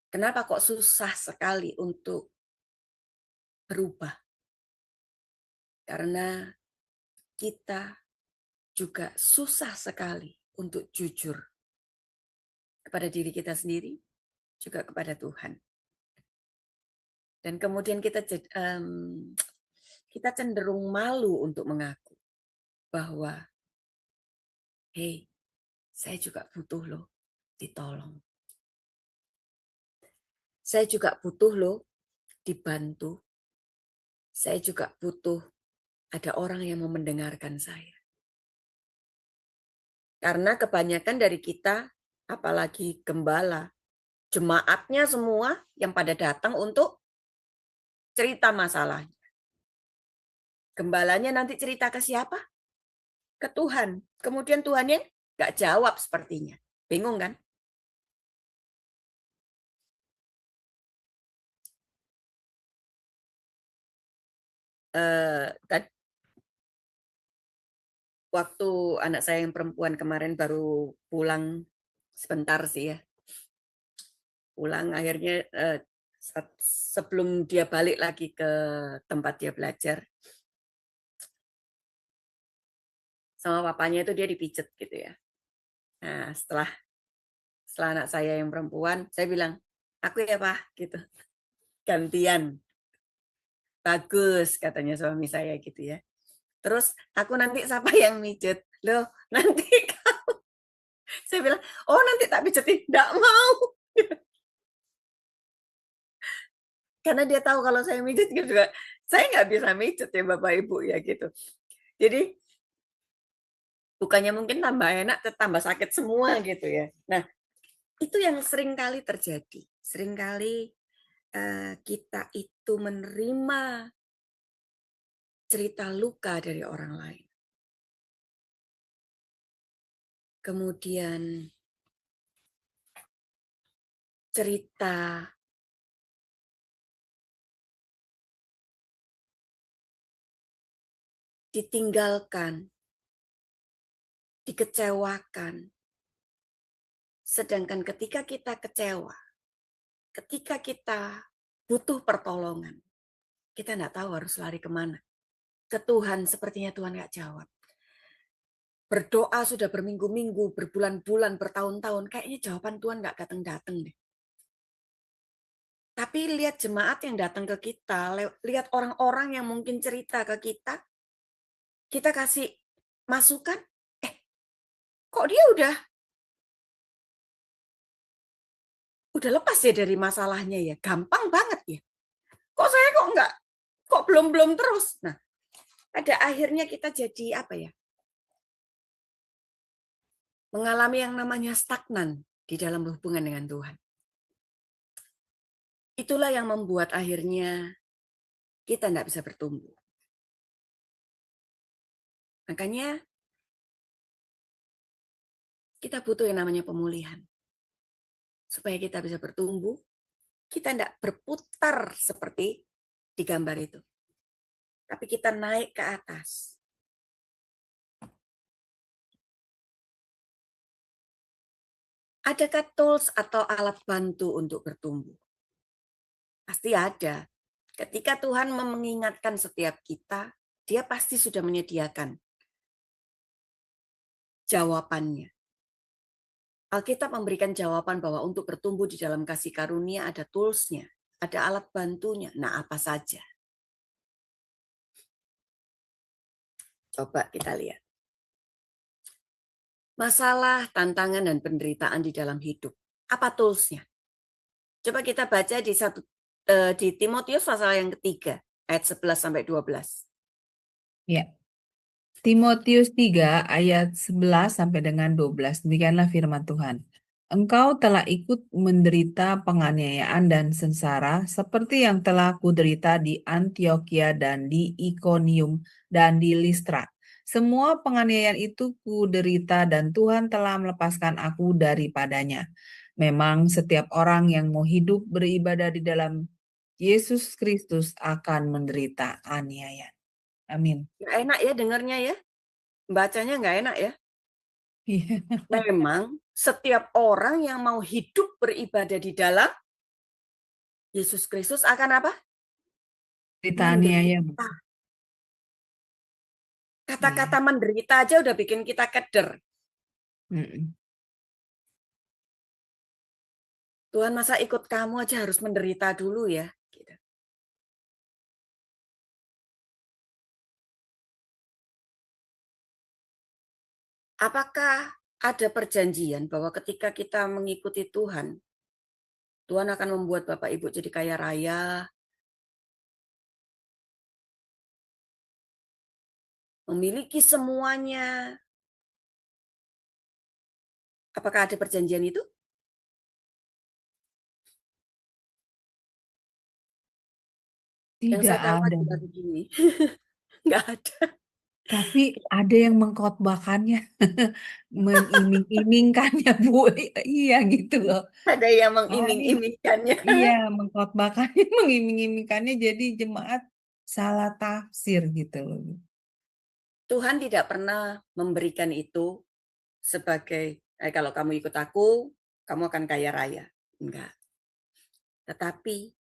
Speaker 5: Kenapa kok susah sekali untuk berubah? Karena kita juga susah sekali untuk jujur kepada diri kita sendiri, juga kepada Tuhan. Dan kemudian kita cenderung malu untuk mengaku bahwa, hey, saya juga butuh loh ditolong. Saya juga butuh loh dibantu. Saya juga butuh ada orang yang mau mendengarkan saya. Karena kebanyakan dari kita, apalagi gembala, jemaatnya semua yang pada datang untuk cerita masalahnya. Gembalanya nanti cerita ke siapa? Ke Tuhan. Kemudian Tuhannya nggak jawab sepertinya. Bingung kan? Waktu anak saya yang perempuan kemarin baru pulang sebentar sih ya. Pulang akhirnya sebelum dia balik lagi ke tempat dia belajar, sama papanya itu dia dipijet gitu ya. Nah, setelah anak saya yang perempuan, saya bilang, aku ya Pak, gitu. Gantian. Bagus, katanya suami saya gitu ya. Terus aku nanti siapa yang mijet? Loh, nanti kamu. Saya bilang, oh nanti tak pijetin. Nggak mau. Karena dia tahu kalau saya mijet juga, saya nggak bisa mijet ya Bapak Ibu ya gitu. Jadi bukannya mungkin tambah enak, tambah sakit semua gitu ya. Nah, itu yang sering kali terjadi. Seringkali kita itu menerima cerita luka dari orang lain. Kemudian cerita ditinggalkan, dikecewakan. Sedangkan ketika kita kecewa, ketika kita butuh pertolongan, kita nggak tahu harus lari kemana. Ke Tuhan sepertinya Tuhan nggak jawab. Berdoa sudah berminggu-minggu, berbulan-bulan, bertahun-tahun, kayaknya jawaban Tuhan nggak datang-datang deh. Tapi lihat jemaat yang datang ke kita, lihat orang-orang yang mungkin cerita ke kita kasih masukan, kok dia udah lepas ya dari masalahnya ya, gampang banget ya. Kok saya kok belum terus. Nah, pada akhirnya kita jadi apa ya? Mengalami yang namanya stagnan di dalam hubungan dengan Tuhan. Itulah yang membuat akhirnya kita tidak bisa bertumbuh. Makanya Kita butuh yang namanya pemulihan. Supaya kita bisa bertumbuh, kita tidak berputar seperti di gambar itu. Tapi kita naik ke atas. Adakah tools atau alat bantu untuk bertumbuh? Pasti ada. Ketika Tuhan mengingatkan setiap kita, Dia pasti sudah menyediakan jawabannya. Alkitab memberikan jawaban bahwa untuk bertumbuh di dalam kasih karunia ada tools-nya, ada alat bantunya. Nah, apa saja? Coba kita lihat. Masalah, tantangan, dan penderitaan di dalam hidup. Apa tools-nya? Coba kita baca di Timotius pasal yang ketiga, ayat 11 sampai 12.
Speaker 2: Ya. Timotius 3 ayat 11 sampai dengan 12. Demikianlah firman Tuhan. Engkau telah ikut menderita penganiayaan dan sengsara seperti yang telah kuderita di Antioquia dan di Ikonium dan di Listra. Semua penganiayaan itu kuderita dan Tuhan telah melepaskan aku daripadanya. Memang setiap orang yang mau hidup beribadah di dalam Yesus Kristus akan menderita aniaya. Amin.
Speaker 5: Nggak enak ya dengarnya ya. Bacanya nggak enak ya.
Speaker 2: Iya.
Speaker 5: Memang setiap orang yang mau hidup beribadah di dalam Yesus Kristus akan apa?
Speaker 2: Cerita aniaya.
Speaker 5: Menderita. Kata-kata menderita aja udah bikin kita keder.
Speaker 2: Mm-mm.
Speaker 5: Tuhan masa ikut kamu aja harus menderita dulu ya. Gitu. Apakah ada perjanjian bahwa ketika kita mengikuti Tuhan, Tuhan akan membuat Bapak Ibu jadi kaya raya, memiliki semuanya. Apakah ada perjanjian itu? Yang
Speaker 2: Tidak
Speaker 5: saya tahu
Speaker 2: ada.
Speaker 5: adalah begini. Nggak ada.
Speaker 2: Tapi ada yang mengkhotbahkannya, mengiming-imingkannya, Bu. Iya gitu loh.
Speaker 5: Ada yang
Speaker 2: Ini
Speaker 5: mengiming-imingkannya.
Speaker 2: iya mengkhotbahkannya, mengiming-imingkannya jadi jemaat salah tafsir gitu loh.
Speaker 5: Tuhan tidak pernah memberikan itu sebagai, kalau kamu ikut aku, kamu akan kaya raya. Enggak. Tetapi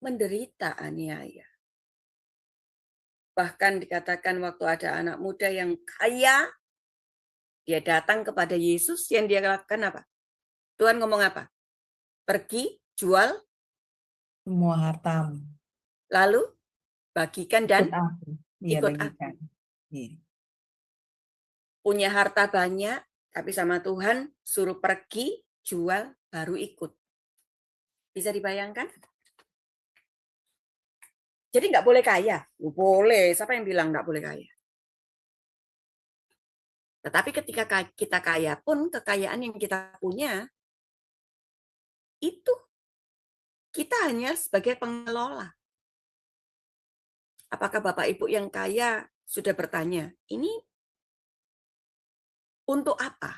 Speaker 5: menderita aniaya. Bahkan dikatakan waktu ada anak muda yang kaya, dia datang kepada Yesus, yang dia lakukan apa? Tuhan ngomong apa? Pergi, jual,
Speaker 2: Semua hartamu.
Speaker 5: lalu bagikan dan
Speaker 2: Ikut aku. Iya,
Speaker 5: ikut
Speaker 2: bagikan.
Speaker 5: aku.
Speaker 2: Iya.
Speaker 5: Punya harta banyak, tapi sama Tuhan suruh pergi, jual, baru ikut. Bisa dibayangkan? Jadi nggak boleh kaya? Boleh. Siapa yang bilang nggak boleh kaya? Tetapi ketika kita kaya pun, kekayaan yang kita punya, itu kita hanya sebagai pengelola. Apakah Bapak Ibu yang kaya sudah bertanya, ini untuk apa?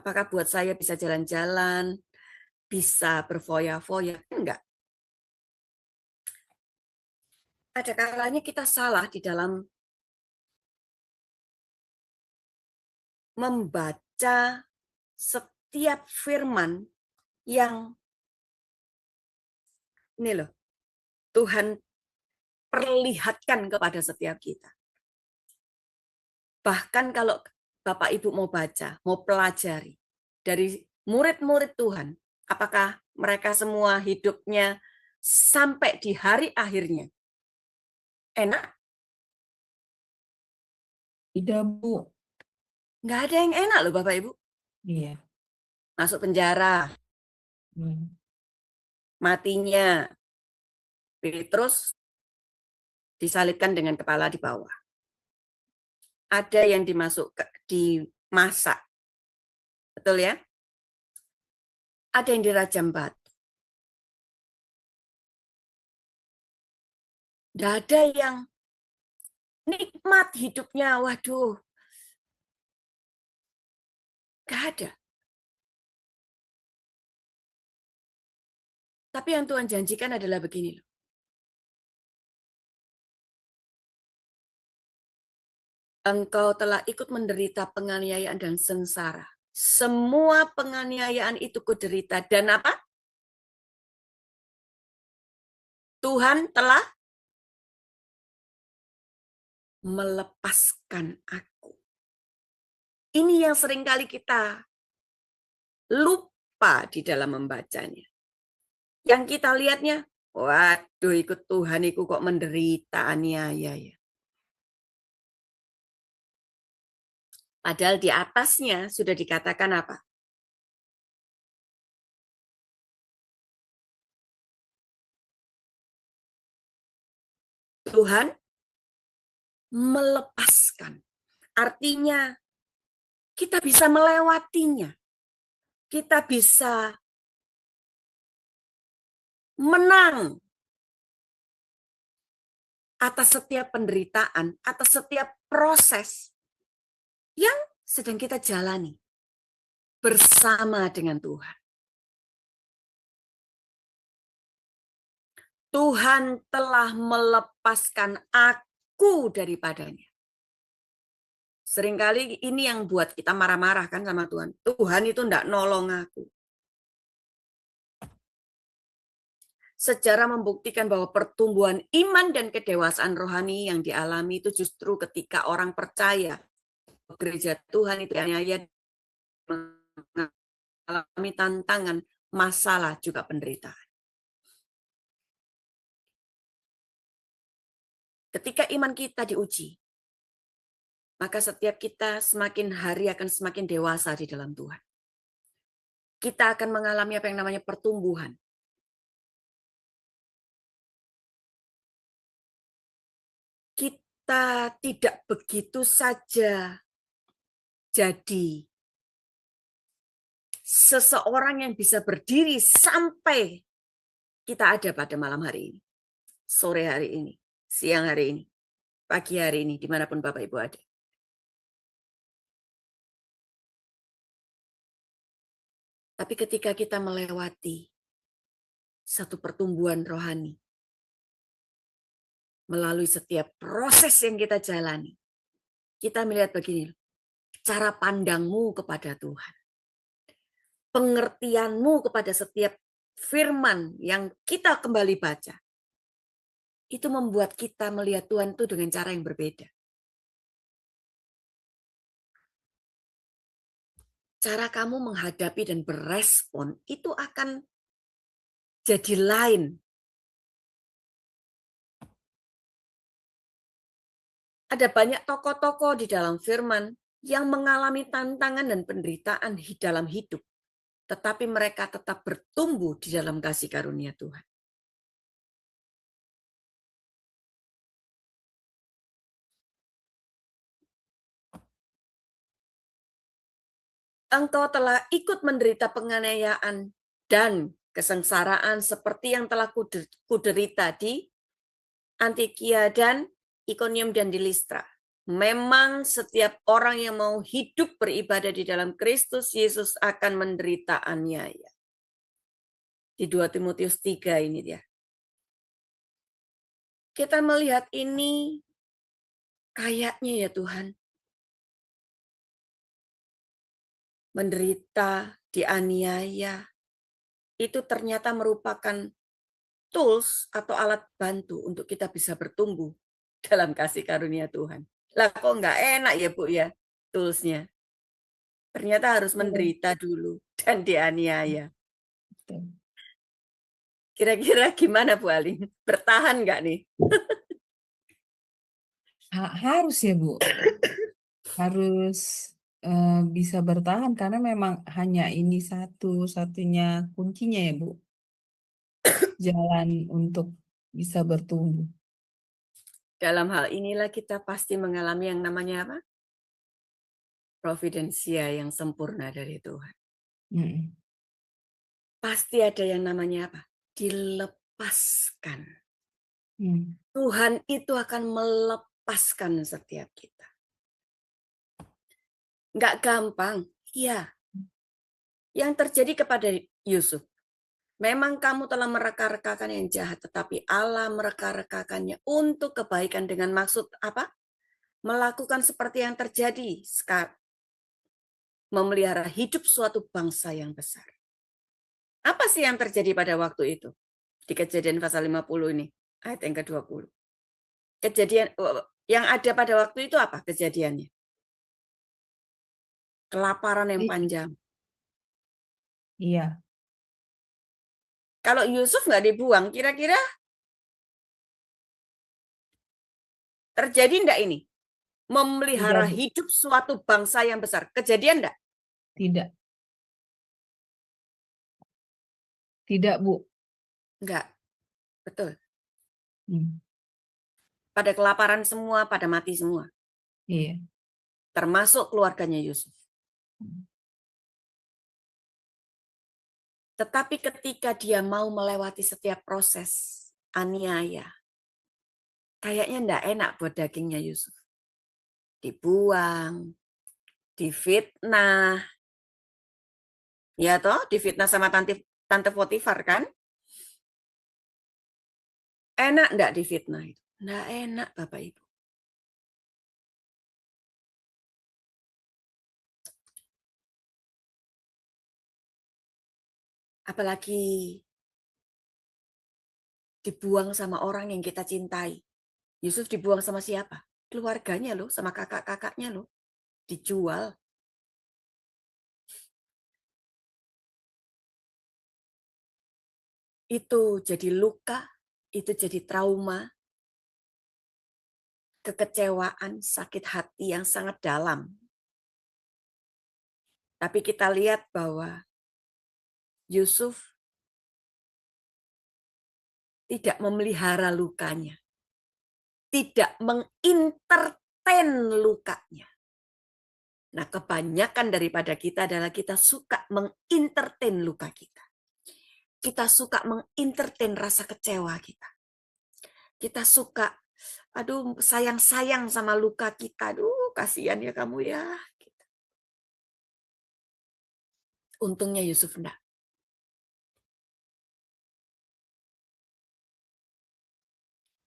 Speaker 5: Apakah buat saya bisa jalan-jalan, bisa berfoya-foya? Enggak. Ada kalanya kita salah di dalam membaca setiap firman yang ini loh, Tuhan perlihatkan kepada setiap kita. Bahkan kalau Bapak Ibu mau baca, mau pelajari dari murid-murid Tuhan, apakah mereka semua hidupnya sampai di hari akhirnya enak?
Speaker 2: Tidak, Bu.
Speaker 5: Nggak ada yang enak loh Bapak Ibu.
Speaker 2: Iya.
Speaker 5: Masuk penjara, matinya Petrus disalibkan dengan kepala di bawah. Ada yang dimasak. Betul ya? Ada yang dirajam batu. Tidak ada yang nikmat hidupnya. Waduh, Gak ada. Tapi yang Tuhan janjikan adalah begini loh. Engkau telah ikut menderita penganiayaan dan sengsara. Semua penganiayaan itu kuderita. Dan apa? Tuhan telah melepaskan aku. Ini yang seringkali kita lupa di dalam membacanya. Yang kita lihatnya, waduh ikut Tuhan itu kok menderita aniaya ya. Padahal di atasnya sudah dikatakan apa? Tuhan melepaskan. Artinya kita bisa melewatinya. Kita bisa menang atas setiap penderitaan, atas setiap proses yang sedang kita jalani bersama dengan Tuhan. Tuhan telah melepaskan aku daripadanya. Seringkali ini yang buat kita marah-marah kan sama Tuhan. Tuhan itu enggak nolong aku. Sejarah membuktikan bahwa pertumbuhan iman dan kedewasaan rohani yang dialami itu justru ketika orang percaya gereja Tuhan itu hanya mengalami tantangan, masalah, juga penderitaan. Ketika iman kita diuji, maka setiap kita semakin hari akan semakin dewasa di dalam Tuhan. Kita akan mengalami apa yang namanya pertumbuhan. Kita tidak begitu saja jadi seseorang yang bisa berdiri sampai kita ada pada malam hari ini, sore hari ini, siang hari ini, pagi hari ini, dimanapun Bapak Ibu ada. Tapi ketika kita melewati satu pertumbuhan rohani, melalui setiap proses yang kita jalani, kita melihat begini, cara pandangmu kepada Tuhan, pengertianmu kepada setiap firman yang kita kembali baca, itu membuat kita melihat Tuhan itu dengan cara yang berbeda. Cara kamu menghadapi dan berespon itu akan jadi lain. Ada banyak tokoh-tokoh di dalam firman yang mengalami tantangan dan penderitaan di dalam hidup, tetapi mereka tetap bertumbuh di dalam kasih karunia Tuhan. Engkau telah ikut menderita penganiayaan dan kesengsaraan seperti yang telah kuderita di Antiokhia dan Ikonium dan di Listra. Memang setiap orang yang mau hidup beribadah di dalam Kristus Yesus akan menderita aniaya. Di 2 Timotius 3 ini dia. Kita melihat ini kayaknya ya Tuhan. Menderita, dianiaya, itu ternyata merupakan tools atau alat bantu untuk kita bisa bertumbuh dalam kasih karunia Tuhan. Lah kok nggak enak ya Bu ya toolsnya. Ternyata harus menderita dulu dan dianiaya. Kira-kira gimana Bu Aling? Bertahan nggak nih?
Speaker 2: Harus ya Bu. Harus bisa bertahan karena memang hanya ini satu-satunya kuncinya ya Bu. Jalan untuk bisa bertumbuh.
Speaker 5: Dalam hal inilah kita pasti mengalami yang namanya apa? Providensia yang sempurna dari Tuhan. Pasti ada yang namanya apa? Dilepaskan. Tuhan itu akan melepaskan setiap kita. Nggak gampang, iya. Yang terjadi kepada Yusuf, memang kamu telah mereka-rekakan yang jahat, tetapi Allah mereka-rekakannya untuk kebaikan dengan maksud apa? Melakukan seperti yang terjadi sekarang. Memelihara hidup suatu bangsa yang besar. Apa sih yang terjadi pada waktu itu? Di Kejadian pasal 50 ini, ayat yang ke-20. Kejadian yang ada pada waktu itu apa kejadiannya? Kelaparan yang panjang.
Speaker 2: Iya.
Speaker 5: Kalau Yusuf nggak dibuang, kira-kira terjadi enggak ini? Memelihara
Speaker 2: Tidak, Bu.
Speaker 5: hidup suatu bangsa yang besar. Kejadian enggak?
Speaker 2: Tidak. Tidak, Bu.
Speaker 5: Enggak. Betul.
Speaker 2: Hmm.
Speaker 5: Pada kelaparan semua, pada mati semua.
Speaker 2: Iya.
Speaker 5: Termasuk keluarganya Yusuf. Tetapi ketika dia mau melewati setiap proses aniaya, kayaknya enggak enak buat dagingnya Yusuf. Dibuang, difitnah. Ya toh, difitnah sama tante Potifar kan? Enak enggak difitnah itu? Enggak enak, Bapak Ibu. Apalagi dibuang sama orang yang kita cintai. Yusuf dibuang sama siapa? Keluarganya loh, sama kakak-kakaknya loh. Dijual. Itu jadi luka, itu jadi trauma, kekecewaan, sakit hati yang sangat dalam. Tapi kita lihat bahwa Yusuf tidak memelihara lukanya. Tidak mengintertain lukanya. Nah, kebanyakan daripada kita adalah kita suka mengintertain luka kita. Kita suka mengintertain rasa kecewa kita. Kita suka, aduh sayang-sayang sama luka kita. Aduh, kasihan ya kamu ya. Untungnya Yusuf enggak.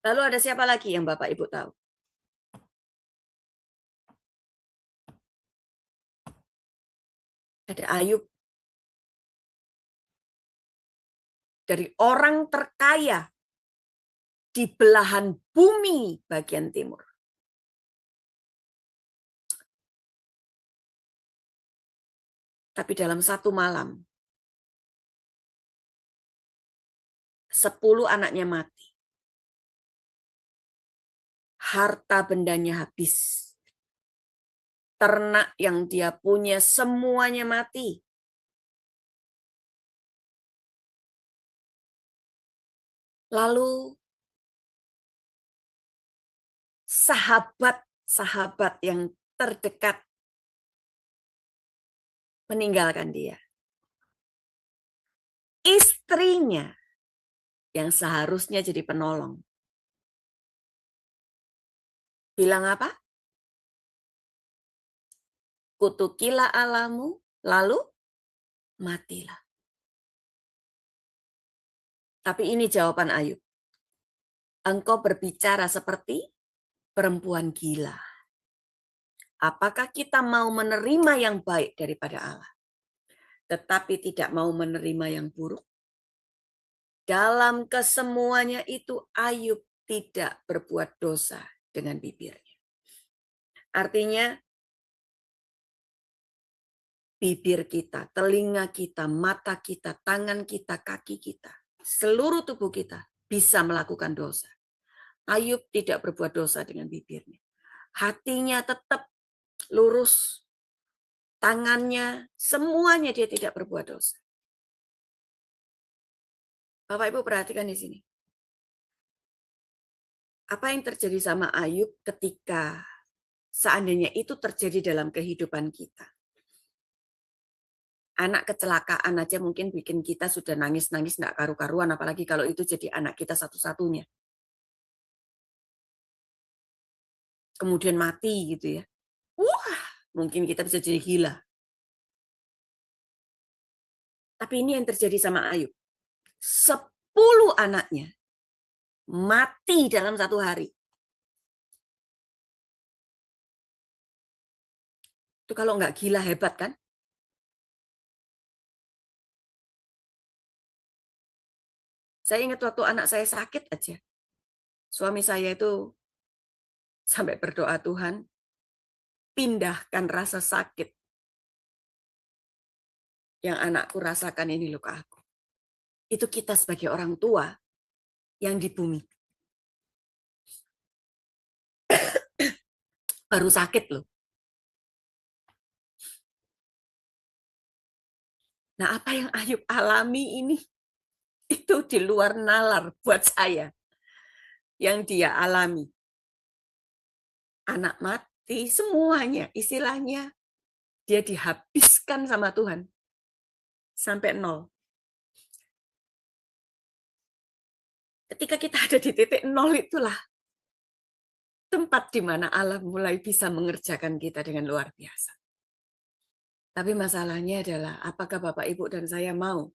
Speaker 5: Lalu ada siapa lagi yang Bapak Ibu tahu? Ada Ayub. Dari orang terkaya di belahan bumi bagian timur. Tapi dalam satu malam, 10 anaknya mati. Harta bendanya habis. Ternak yang dia punya semuanya mati. Lalu sahabat-sahabat yang terdekat meninggalkan dia. Istrinya yang seharusnya jadi penolong. Bilang apa? Kutukilah Allahmu, lalu matilah. Tapi ini jawaban Ayub. Engkau berbicara seperti perempuan gila. Apakah kita mau menerima yang baik daripada Allah, tetapi tidak mau menerima yang buruk? Dalam kesemuanya itu Ayub tidak berbuat dosa dengan bibirnya. Artinya bibir kita, telinga kita, mata kita, tangan kita, kaki kita, seluruh tubuh kita bisa melakukan dosa. Ayub tidak berbuat dosa dengan bibirnya. Hatinya tetap lurus, tangannya, semuanya dia tidak berbuat dosa. Bapak Ibu perhatikan di sini. Apa yang terjadi sama Ayub ketika seandainya itu terjadi dalam kehidupan kita? Anak kecelakaan aja mungkin bikin kita sudah nangis-nangis nggak karu-karuan, apalagi kalau itu jadi anak kita satu-satunya. Kemudian mati gitu ya. Wah, mungkin kita bisa jadi gila. Tapi ini yang terjadi sama Ayub. 10 anaknya mati dalam 1 hari. Itu kalau nggak gila hebat kan? Saya ingat waktu anak saya sakit aja. Suami saya itu sampai berdoa, Tuhan, pindahkan rasa sakit yang anakku rasakan ini loh ke aku. Itu kita sebagai orang tua yang di bumi. Baru sakit loh. Nah, apa yang Ayub alami ini, itu di luar nalar buat saya. Yang dia alami. Anak mati, semuanya. Istilahnya, dia dihabiskan sama Tuhan. Sampai 0. Ketika kita ada di titik 0 itulah tempat di mana Allah mulai bisa mengerjakan kita dengan luar biasa. Tapi masalahnya adalah, apakah Bapak, Ibu, dan saya mau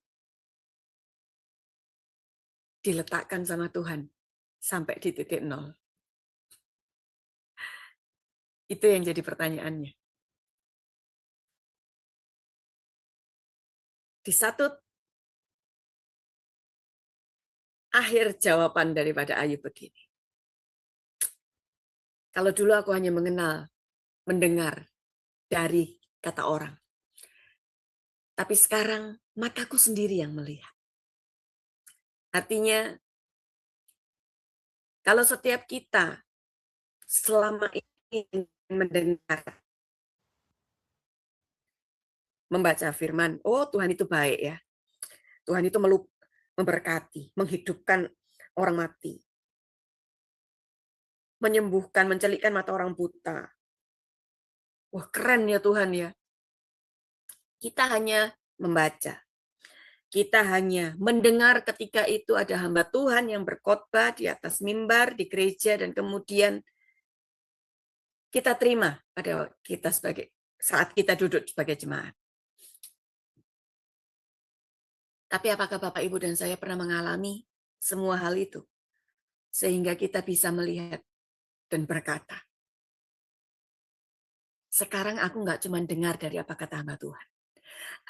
Speaker 5: diletakkan sama Tuhan sampai di titik 0? Itu yang jadi pertanyaannya. Di satu akhir jawaban daripada Ayub begini. Kalau dulu aku hanya mendengar dari kata orang. Tapi sekarang mataku sendiri yang melihat. Artinya, kalau setiap kita selama ini mendengar, membaca firman, oh Tuhan itu baik ya. Tuhan itu memberkati, menghidupkan orang mati. Menyembuhkan, mencelikkan mata orang buta. Wah, keren ya Tuhan ya. Kita hanya membaca. Kita hanya mendengar ketika itu ada hamba Tuhan yang berkhotbah di atas mimbar, di gereja, dan kemudian kita terima pada kita saat kita duduk sebagai jemaat. Tapi apakah Bapak, Ibu, dan saya pernah mengalami semua hal itu? Sehingga kita bisa melihat dan berkata, sekarang aku nggak cuma dengar dari apa kata hamba Tuhan.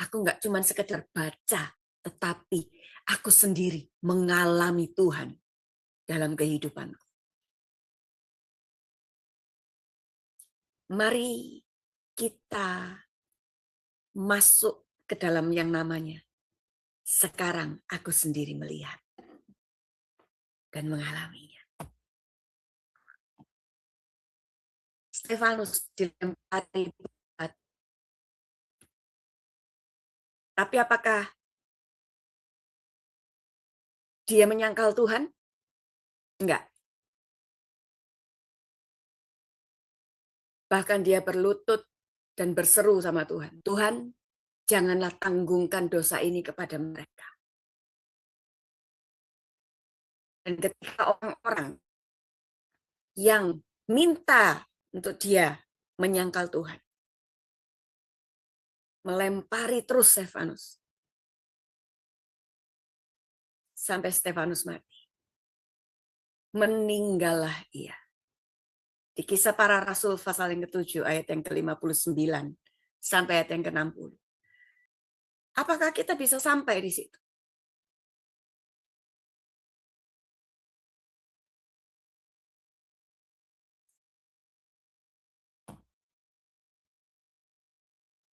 Speaker 5: Aku nggak cuma sekedar baca, tetapi aku sendiri mengalami Tuhan dalam kehidupanku. Mari kita masuk ke dalam yang namanya, sekarang aku sendiri melihat dan mengalaminya. Stefanus dilempari batu. Tapi apakah dia menyangkal Tuhan? Enggak. Bahkan dia berlutut dan berseru sama Tuhan. Tuhan, janganlah tanggungkan dosa ini kepada mereka. Dan ketika orang-orang yang minta untuk dia menyangkal Tuhan, melempari terus Stefanus. Sampai Stefanus mati. Meninggallah ia. Di Kisah Para Rasul pasal yang ke-7 ayat yang ke-59 sampai ayat yang ke-60. Apakah kita bisa sampai di situ?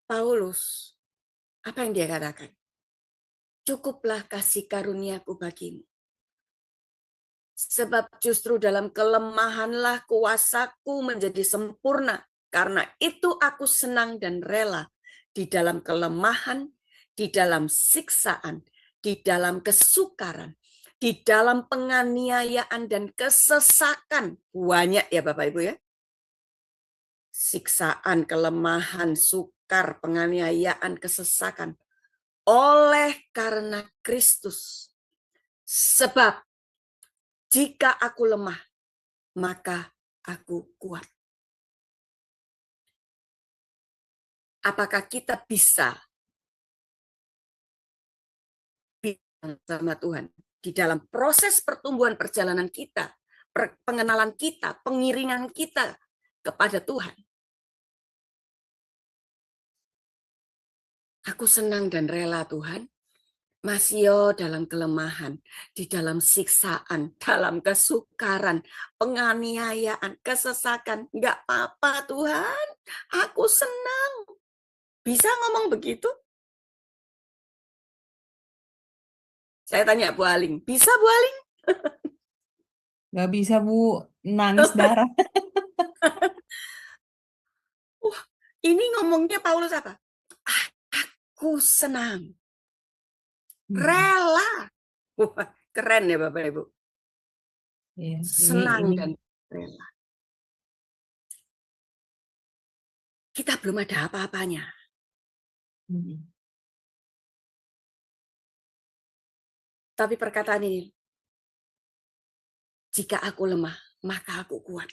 Speaker 5: Paulus, apa yang dia katakan? Cukuplah kasih karuniaku bagimu. Sebab justru dalam kelemahanlah kuasaku menjadi sempurna. Karena itu aku senang dan rela di dalam kelemahan, di dalam siksaan, di dalam kesukaran, di dalam penganiayaan dan kesesakan. Banyak ya Bapak Ibu ya. Siksaan, kelemahan, sukar, penganiayaan, kesesakan. Oleh karena Kristus. Sebab jika aku lemah, maka aku kuat. Apakah kita bisa sama Tuhan. Di dalam proses pertumbuhan perjalanan kita, pengenalan kita, pengiringan kita kepada Tuhan. Aku senang dan rela Tuhan. Masih dalam kelemahan, di dalam siksaan, dalam kesukaran, penganiayaan, kesesakan. Enggak apa-apa Tuhan, aku senang. Bisa ngomong begitu? Saya tanya Bu Aling, bisa Bu Aling?
Speaker 2: Nggak bisa Bu, nangis darah.
Speaker 5: Wah, ini ngomongnya Paulus apa? Aku senang. Rela. Wah, keren ya Bapak Ibu.
Speaker 2: Iya,
Speaker 5: Senang
Speaker 2: ini.
Speaker 5: dan rela. Kita belum ada apa-apanya. Tapi perkataan ini, jika aku lemah, maka aku kuat.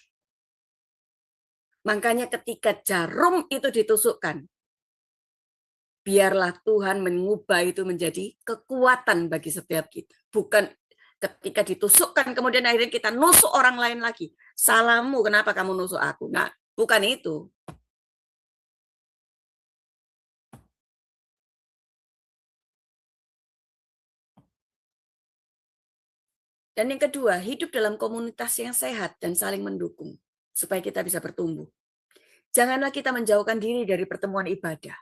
Speaker 5: Makanya ketika jarum itu ditusukkan, biarlah Tuhan mengubah itu menjadi kekuatan bagi setiap kita. Bukan ketika ditusukkan, kemudian akhirnya kita nusuk orang lain lagi. Salahmu, kenapa kamu nusuk aku? Nah, bukan itu. Dan yang kedua, hidup dalam komunitas yang sehat dan saling mendukung, supaya kita bisa bertumbuh. Janganlah kita menjauhkan diri dari pertemuan ibadah.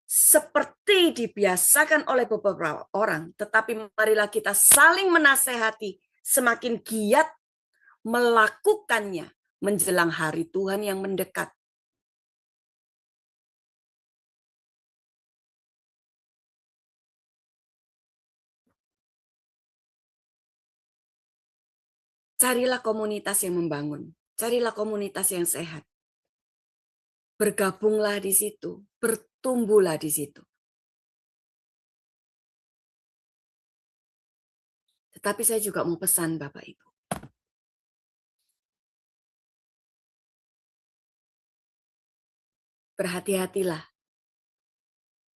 Speaker 5: Seperti dibiasakan oleh beberapa orang, tetapi marilah kita saling menasehati, semakin giat melakukannya menjelang hari Tuhan yang mendekat. Carilah komunitas yang membangun, carilah komunitas yang sehat. Bergabunglah di situ, bertumbuhlah di situ. Tetapi saya juga mau pesan Bapak Ibu. Berhati-hatilah.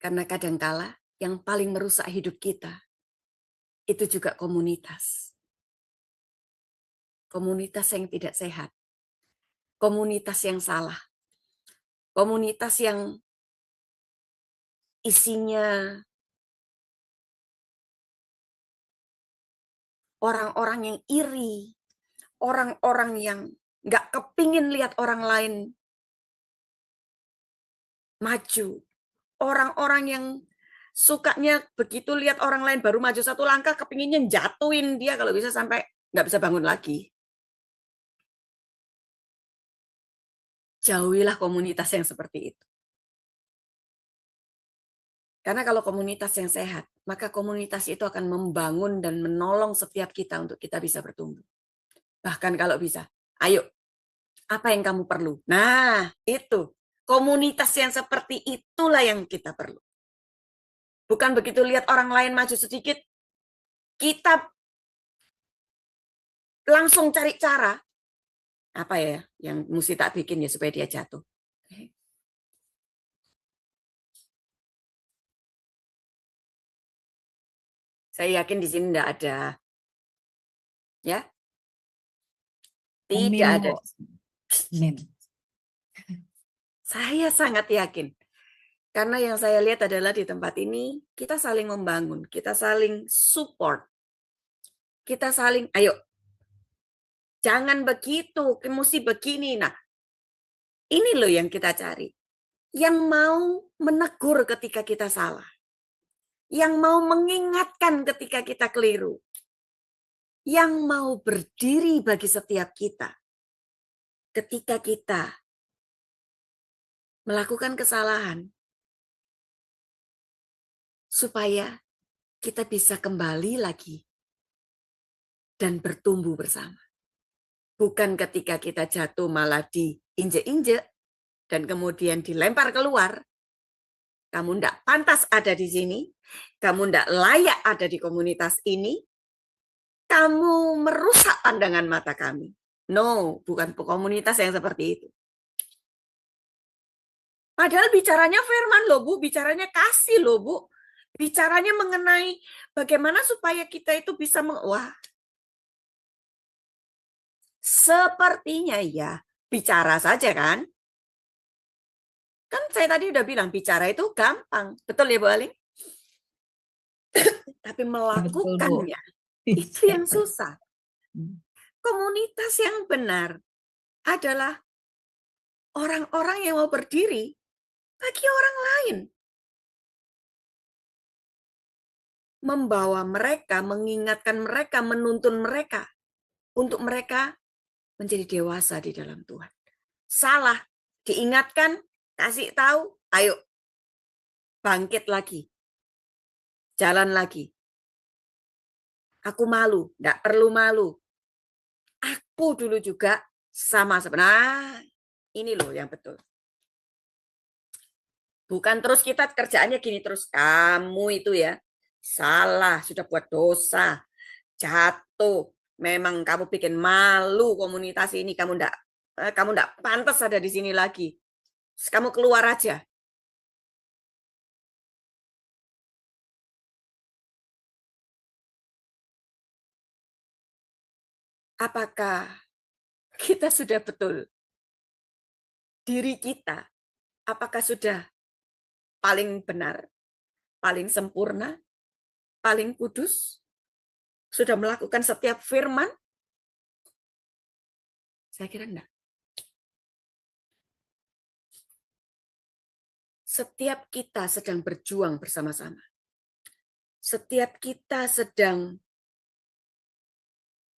Speaker 5: Karena kadangkala yang paling merusak hidup kita itu juga komunitas. Komunitas yang tidak sehat. Komunitas yang salah. Komunitas yang isinya orang-orang yang iri, orang-orang yang nggak kepingin lihat orang lain maju, orang-orang yang sukanya begitu lihat orang lain baru maju satu langkah, kepinginnya jatuhin dia kalau bisa sampai nggak bisa bangun lagi. Jauhilah komunitas yang seperti itu. Karena kalau komunitas yang sehat, maka komunitas itu akan membangun dan menolong setiap kita untuk kita bisa bertumbuh. Bahkan kalau bisa, ayo, apa yang kamu perlu? Nah, itu. Komunitas yang seperti itulah yang kita perlu. Bukan begitu lihat orang lain maju sedikit, kita langsung cari cara. Apa ya yang mesti tak bikin ya supaya dia jatuh. Saya yakin di sini tidak ada. Ya. Tidak ada. Saya sangat yakin. Karena yang saya lihat adalah di tempat ini, kita saling membangun, kita saling support. Kita saling, ayo, jangan begitu, mesti begini. Nah, ini loh yang kita cari. Yang mau menegur ketika kita salah. Yang mau mengingatkan ketika kita keliru. Yang mau berdiri bagi setiap kita. Ketika kita melakukan kesalahan. Supaya kita bisa kembali lagi dan bertumbuh bersama. Bukan ketika kita jatuh malah diinjek-injek dan kemudian dilempar keluar. Kamu tidak pantas ada di sini, kamu tidak layak ada di komunitas ini, kamu merusak pandangan mata kami. No, bukan komunitas yang seperti itu. Padahal bicaranya firman loh Bu, bicaranya kasih loh Bu. Bicaranya mengenai bagaimana supaya kita itu bisa wah, sepertinya ya bicara saja kan? Kan saya tadi udah bilang bicara itu gampang, betul ya Bu Aling? Tapi
Speaker 2: Betul, Bu.
Speaker 5: melakukannya itu yang susah. Komunitas yang benar adalah orang-orang yang mau berdiri bagi orang lain. Membawa mereka, mengingatkan mereka, menuntun mereka. Untuk mereka menjadi dewasa di dalam Tuhan. Salah, diingatkan, kasih tahu, ayo bangkit lagi. Jalan lagi. Aku malu, enggak perlu malu. Aku dulu juga sama sebenarnya. Ini loh yang betul. Bukan terus kita kerjaannya gini terus. Kamu itu ya salah, sudah buat dosa, jatuh. Memang kamu bikin malu komunitas ini. Kamu enggak pantas ada di sini lagi. Kamu keluar aja. Apakah kita sudah betul diri kita? Apakah sudah paling benar, paling sempurna, paling kudus? Sudah melakukan setiap firman? Saya kira enggak. Setiap kita sedang berjuang bersama-sama. Setiap kita sedang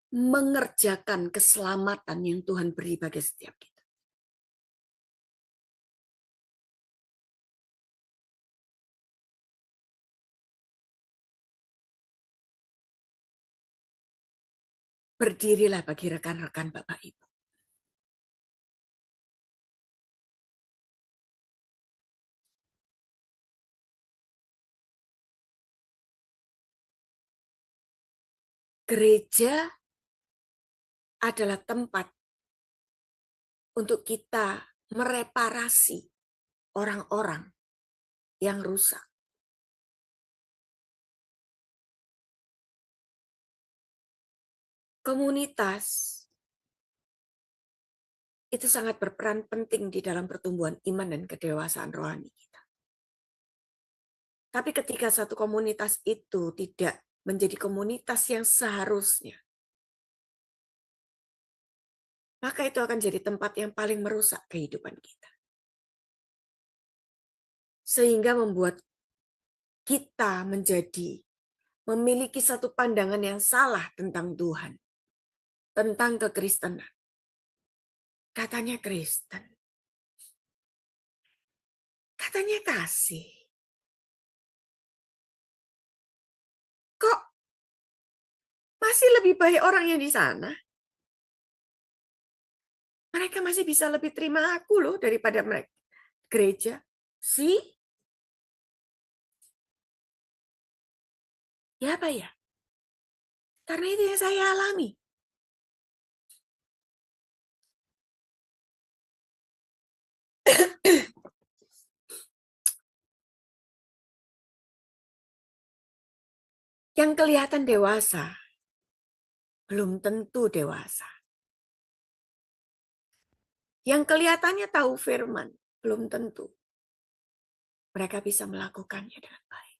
Speaker 5: mengerjakan keselamatan yang Tuhan beri bagi setiap kita. Berdirilah bagi rekan-rekan Bapak Ibu. Gereja adalah tempat untuk kita mereparasi orang-orang yang rusak. Komunitas itu sangat berperan penting di dalam pertumbuhan iman dan kedewasaan rohani kita. Tapi ketika satu komunitas itu tidak menjadi komunitas yang seharusnya, maka itu akan jadi tempat yang paling merusak kehidupan kita. Sehingga membuat kita memiliki satu pandangan yang salah tentang Tuhan, tentang kekristenan. Katanya Kristen, katanya kasih. Kok masih lebih baik orang yang di sana? Mereka masih bisa lebih terima aku loh daripada mereka. Gereja, sih? Ya apa ya? Karena itu yang saya alami. Yang kelihatan dewasa, belum tentu dewasa. Yang kelihatannya tahu firman, belum tentu mereka bisa melakukannya dengan baik.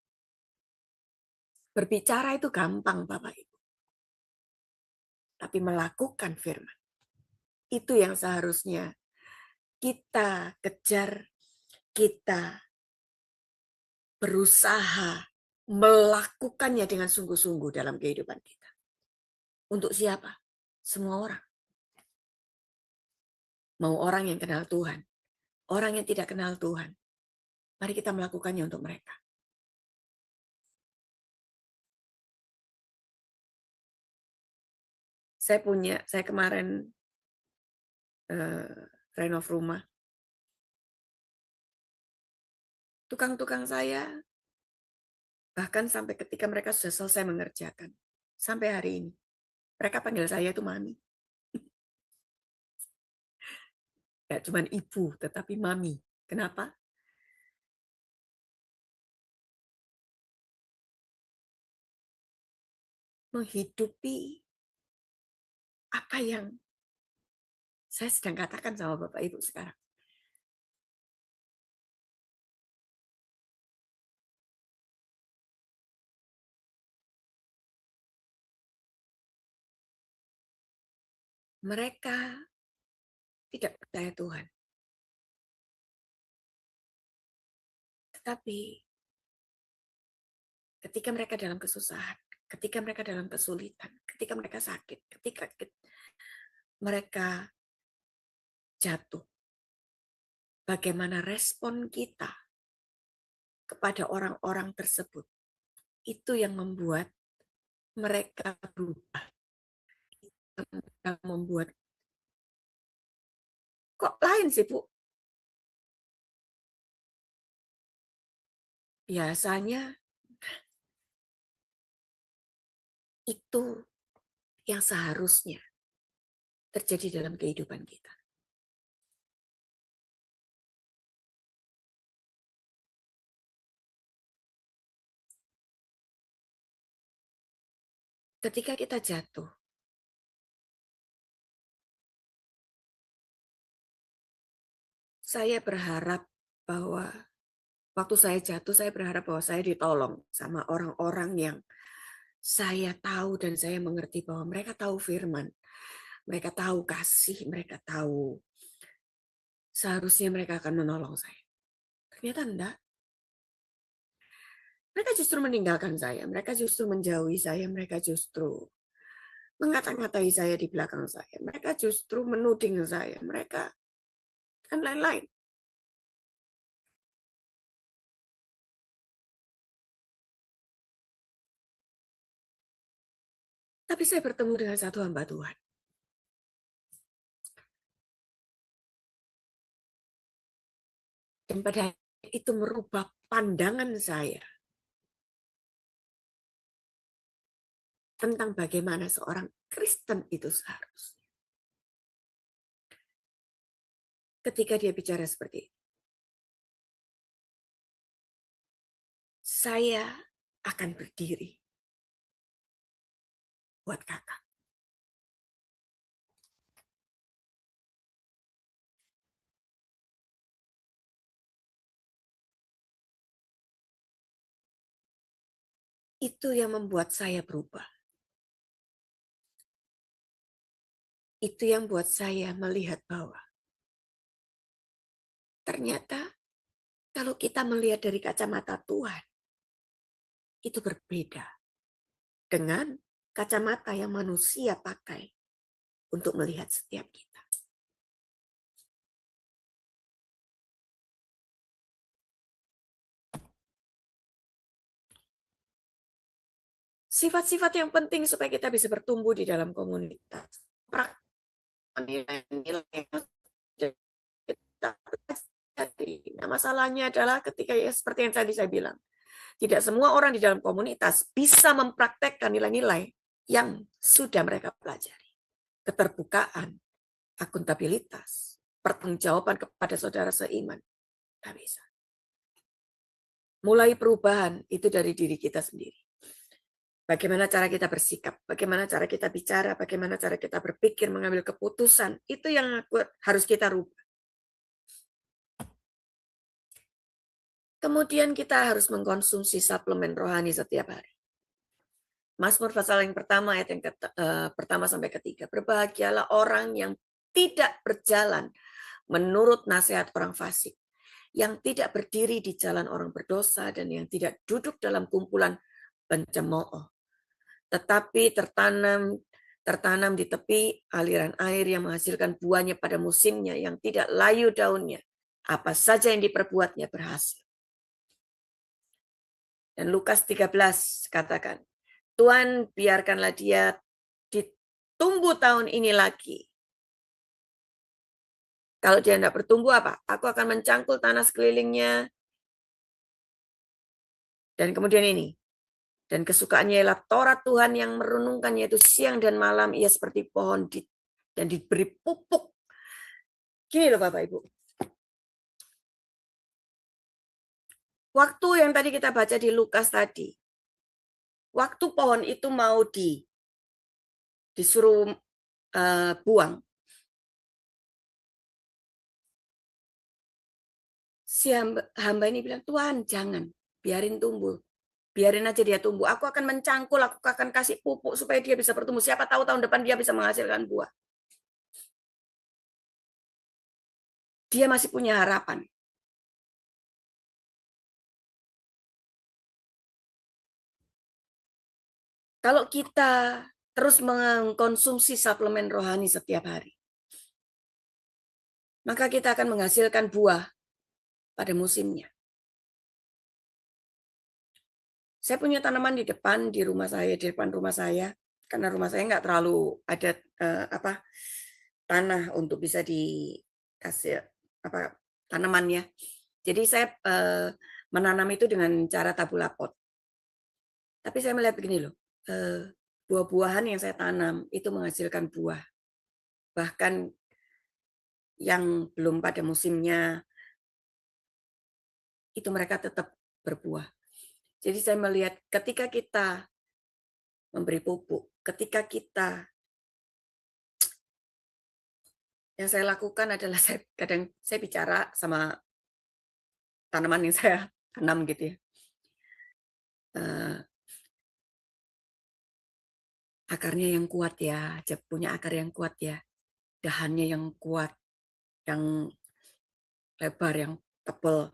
Speaker 5: Berbicara itu gampang, Bapak Ibu. Tapi melakukan firman, itu yang seharusnya kita kejar, kita berusaha melakukannya dengan sungguh-sungguh dalam kehidupan kita. Untuk siapa? Semua orang. Mau orang yang kenal Tuhan, orang yang tidak kenal Tuhan. Mari kita melakukannya untuk mereka. Saya kemarin renov rumah. Tukang-tukang saya, bahkan sampai ketika mereka sudah selesai mengerjakan, sampai hari ini, mereka panggil saya itu mami. Gak cuma ibu, tetapi mami. Kenapa? menghidupi apa yang saya sedang katakan sama Bapak Ibu sekarang. Mereka tidak percaya Tuhan. Tetapi ketika mereka dalam kesusahan, ketika mereka dalam kesulitan, ketika mereka sakit, ketika mereka jatuh, bagaimana respon kita kepada orang-orang tersebut, itu yang membuat mereka berubah. Yang membuat, kok lain sih Bu? Biasanya itu yang seharusnya terjadi dalam kehidupan kita. Ketika kita jatuh, saya berharap bahwa waktu saya jatuh, saya berharap bahwa saya ditolong sama orang-orang yang saya tahu dan saya mengerti bahwa mereka tahu firman, mereka tahu kasih, mereka tahu seharusnya mereka akan menolong saya. Ternyata enggak. Mereka justru meninggalkan saya, mereka justru menjauhi saya, mereka justru mengata-ngatai saya di belakang saya, mereka justru menuding saya, mereka dan lain-lain. Tapi saya bertemu dengan satu hamba Tuhan. Dan pada itu merubah pandangan saya tentang bagaimana seorang Kristen itu seharusnya. Ketika dia bicara seperti itu, saya akan berdiri buat kakak. Itu yang membuat saya berubah. Itu yang buat saya melihat bahwa ternyata kalau kita melihat dari kacamata Tuhan, itu berbeda dengan kacamata yang manusia pakai untuk melihat setiap kita. Sifat-sifat yang penting supaya kita bisa bertumbuh di dalam komunitas. Nilai-nilai yang kita pelajari. Nah, masalahnya adalah ketika ya seperti yang tadi saya bilang, tidak semua orang di dalam komunitas bisa mempraktekkan nilai-nilai yang sudah mereka pelajari. Keterbukaan, akuntabilitas, pertanggungjawaban kepada saudara seiman, tidak bisa. Mulai perubahan itu dari diri kita sendiri. Bagaimana cara kita bersikap, bagaimana cara kita bicara, bagaimana cara kita berpikir, mengambil keputusan, itu yang harus kita rubah. Kemudian kita harus mengkonsumsi suplemen rohani setiap hari. Mazmur pasal yang pertama, ayat yang pertama sampai ketiga. Berbahagialah orang yang tidak berjalan menurut nasihat orang fasik, yang tidak berdiri di jalan orang berdosa, dan yang tidak duduk dalam kumpulan pencemooh. Tetapi tertanam di tepi aliran air yang menghasilkan buahnya pada musimnya, yang tidak layu daunnya. Apa saja yang diperbuatnya berhasil. Dan Lukas 13 katakan, Tuhan biarkanlah dia ditumbuh tahun ini lagi. Kalau dia tidak bertumbuh apa? Aku akan mencangkul tanah sekelilingnya. Dan kemudian ini. Dan kesukaannya ialah Taurat Tuhan yang merenungkannya itu siang dan malam. Ia seperti pohon dan diberi pupuk. Gini loh Bapak Ibu. Waktu yang tadi kita baca di Lukas tadi. waktu pohon itu mau disuruh buang, si hamba ini bilang, Tuhan jangan, biarin tumbuh. Biarin aja dia tumbuh. Aku akan mencangkul, aku akan kasih pupuk supaya dia bisa bertumbuh. Siapa tahu tahun depan dia bisa menghasilkan buah. Dia masih punya harapan. Kalau kita terus mengkonsumsi suplemen rohani setiap hari, maka kita akan menghasilkan buah pada musimnya. Saya punya tanaman di depan rumah saya, karena rumah saya nggak terlalu ada tanah untuk bisa dikasih tanamannya. Jadi saya menanam itu dengan cara tabula pot. Tapi saya melihat begini loh, buah-buahan yang saya tanam itu menghasilkan buah. Bahkan yang belum pada musimnya, itu mereka tetap berbuah. Jadi saya melihat ketika kita memberi pupuk, ketika kita, yang saya lakukan adalah kadang saya bicara sama tanaman yang saya tanam gitu ya. Akarnya yang kuat ya, punya akar yang kuat ya, dahannya yang kuat, yang lebar, yang tebal,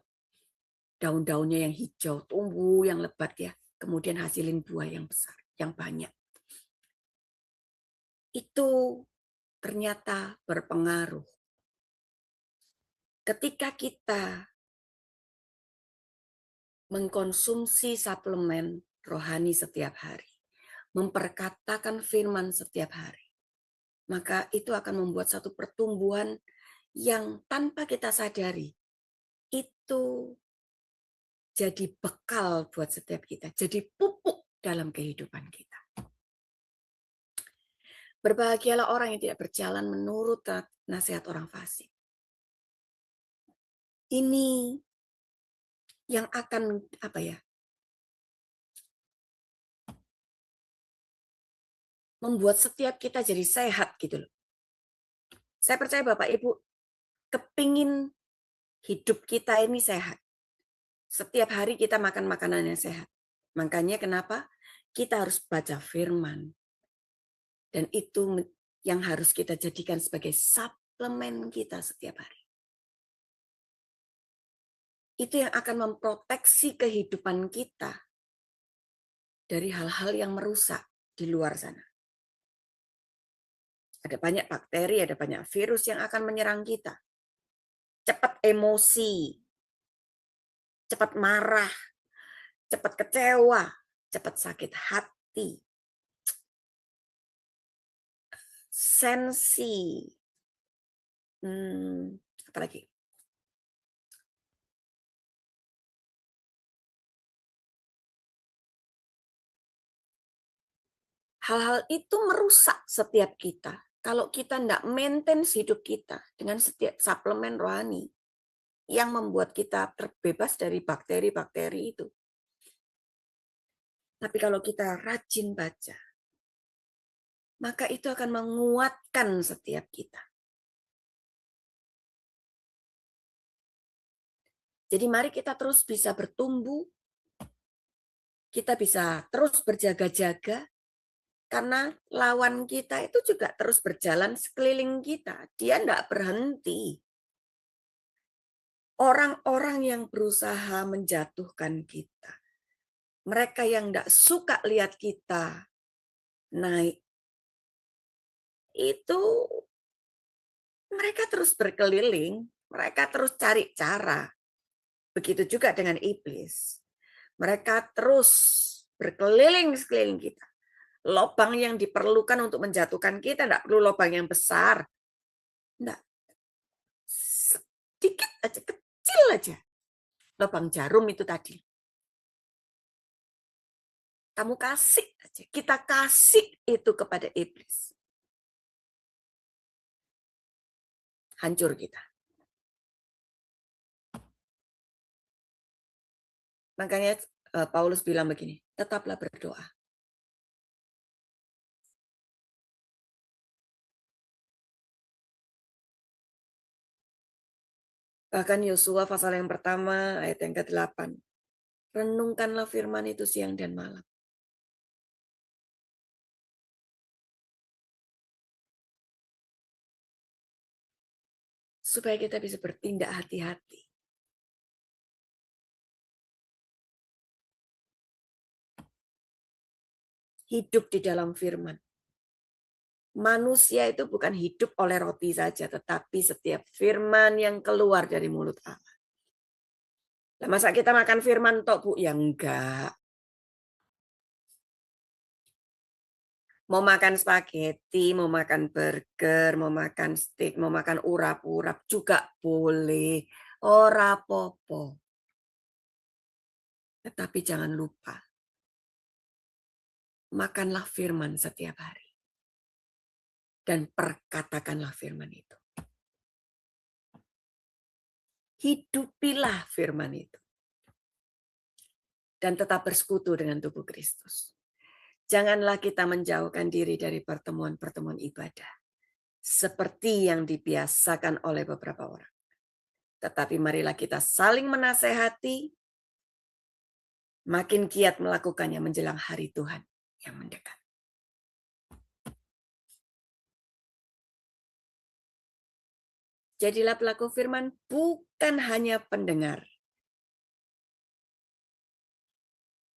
Speaker 5: daun-daunnya yang hijau, tumbuh yang lebat ya, kemudian hasilin buah yang besar, yang banyak. Itu ternyata berpengaruh. Ketika kita mengkonsumsi suplemen rohani setiap hari, memperkatakan firman setiap hari, maka itu akan membuat satu pertumbuhan yang tanpa kita sadari, itu jadi bekal buat setiap kita, jadi pupuk dalam kehidupan kita. Berbahagialah orang yang tidak berjalan menurut nasihat orang fasik. Ini yang akan membuat setiap kita jadi sehat gitu loh. Saya percaya Bapak Ibu kepingin hidup kita ini sehat. Setiap hari kita makan makanan yang sehat. Makanya kenapa kita harus baca firman. Dan itu yang harus kita jadikan sebagai suplemen kita setiap hari. Itu yang akan memproteksi kehidupan kita dari hal-hal yang merusak di luar sana. Ada banyak bakteri, ada banyak virus yang akan menyerang kita. Cepat emosi, cepat marah, cepat kecewa, cepat sakit hati, sensi, apalagi? Hal-hal itu merusak setiap kita. Kalau kita tidak maintain hidup kita dengan setiap suplemen rohani yang membuat kita terbebas dari bakteri-bakteri itu. Tapi kalau kita rajin baca, maka itu akan menguatkan setiap kita. Jadi mari kita terus bisa bertumbuh, kita bisa terus berjaga-jaga, karena lawan kita itu juga terus berjalan sekeliling kita. Dia tidak berhenti. Orang-orang yang berusaha menjatuhkan kita, mereka yang tidak suka lihat kita naik, itu mereka terus berkeliling, mereka terus cari cara. Begitu juga dengan iblis. Mereka terus berkeliling sekeliling kita. Lobang yang diperlukan untuk menjatuhkan kita tidak perlu lobang yang besar. Tidak. Sedikit aja, kecil aja. Lobang jarum itu tadi. Kamu kasih aja. Kita kasih itu kepada iblis. Hancur kita. Makanya Paulus bilang begini, tetaplah berdoa. Bahkan Yosua pasal yang pertama ayat yang ke-8. Renungkanlah firman itu siang dan malam. Supaya kita bisa bertindak hati-hati. Hidup di dalam firman. Manusia itu bukan hidup oleh roti saja, tetapi setiap firman yang keluar dari mulut Allah. Nah, masa kita makan firman tok, Bu? Ya enggak. Mau makan spaghetti, mau makan burger, mau makan steak, mau makan urap-urap juga boleh. Ora popo. Tetapi jangan lupa, makanlah firman setiap hari. Dan perkatakanlah firman itu. Hidupilah firman itu. Dan tetap bersekutu dengan tubuh Kristus. Janganlah kita menjauhkan diri dari pertemuan-pertemuan ibadah. Seperti yang dibiasakan oleh beberapa orang. Tetapi marilah kita saling menasehati, makin giat melakukannya menjelang hari Tuhan yang mendekat. Jadilah pelaku firman, bukan hanya pendengar.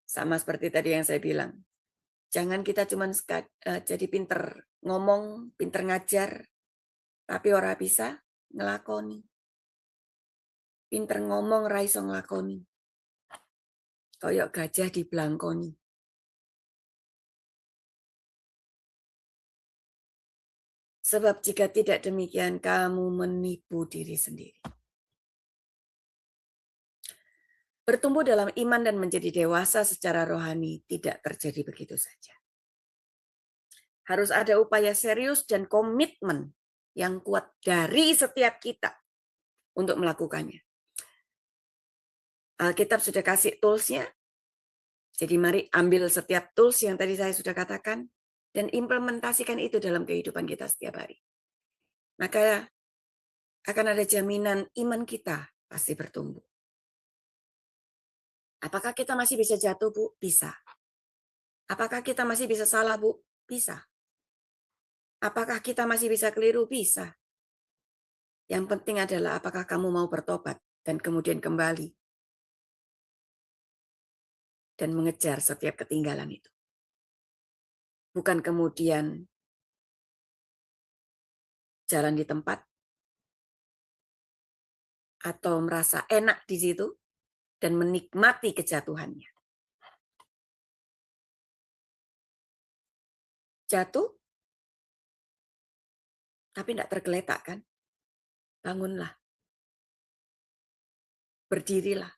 Speaker 5: Sama seperti tadi yang saya bilang. Jangan kita cuma jadi pinter ngomong, pinter ngajar, tapi ora bisa ngelakoni. Pinter ngomong, ra iso ngelakoni. Koyok gajah dibelangkoni. Sebab jika tidak demikian, kamu menipu diri sendiri. Bertumbuh dalam iman dan menjadi dewasa secara rohani tidak terjadi begitu saja. Harus ada upaya serius dan komitmen yang kuat dari setiap kita untuk melakukannya. Alkitab sudah kasih tools-nya. Jadi mari ambil setiap tools yang tadi saya sudah katakan dan implementasikan itu dalam kehidupan kita setiap hari. Maka akan ada jaminan iman kita pasti bertumbuh. Apakah kita masih bisa jatuh, Bu? Bisa. Apakah kita masih bisa salah, Bu? Bisa. Apakah kita masih bisa keliru? Bisa. Yang penting adalah apakah kamu mau bertobat dan kemudian kembali dan mengejar setiap ketinggalan itu. Bukan kemudian jalan di tempat atau merasa enak di situ dan menikmati kejatuhannya. Jatuh, tapi tidak tergeletak kan? Bangunlah. Berdirilah.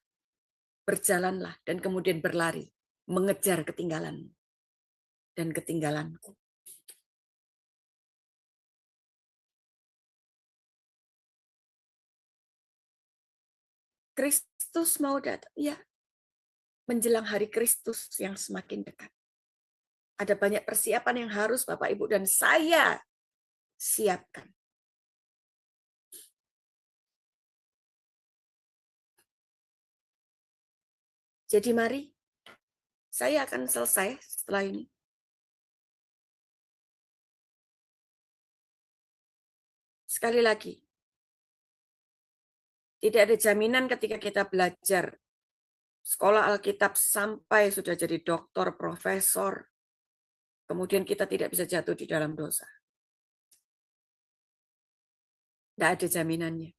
Speaker 5: Berjalanlah dan kemudian berlari. Mengejar ketinggalan dan ketinggalanku. Kristus mau datang, ya. Menjelang hari Kristus yang semakin dekat. Ada banyak persiapan yang harus Bapak, Ibu, dan saya siapkan. Jadi mari, saya akan selesai setelah ini. Sekali lagi, tidak ada jaminan ketika kita belajar sekolah Alkitab sampai sudah jadi doktor, profesor, kemudian kita tidak bisa jatuh di dalam dosa. Tidak ada jaminannya.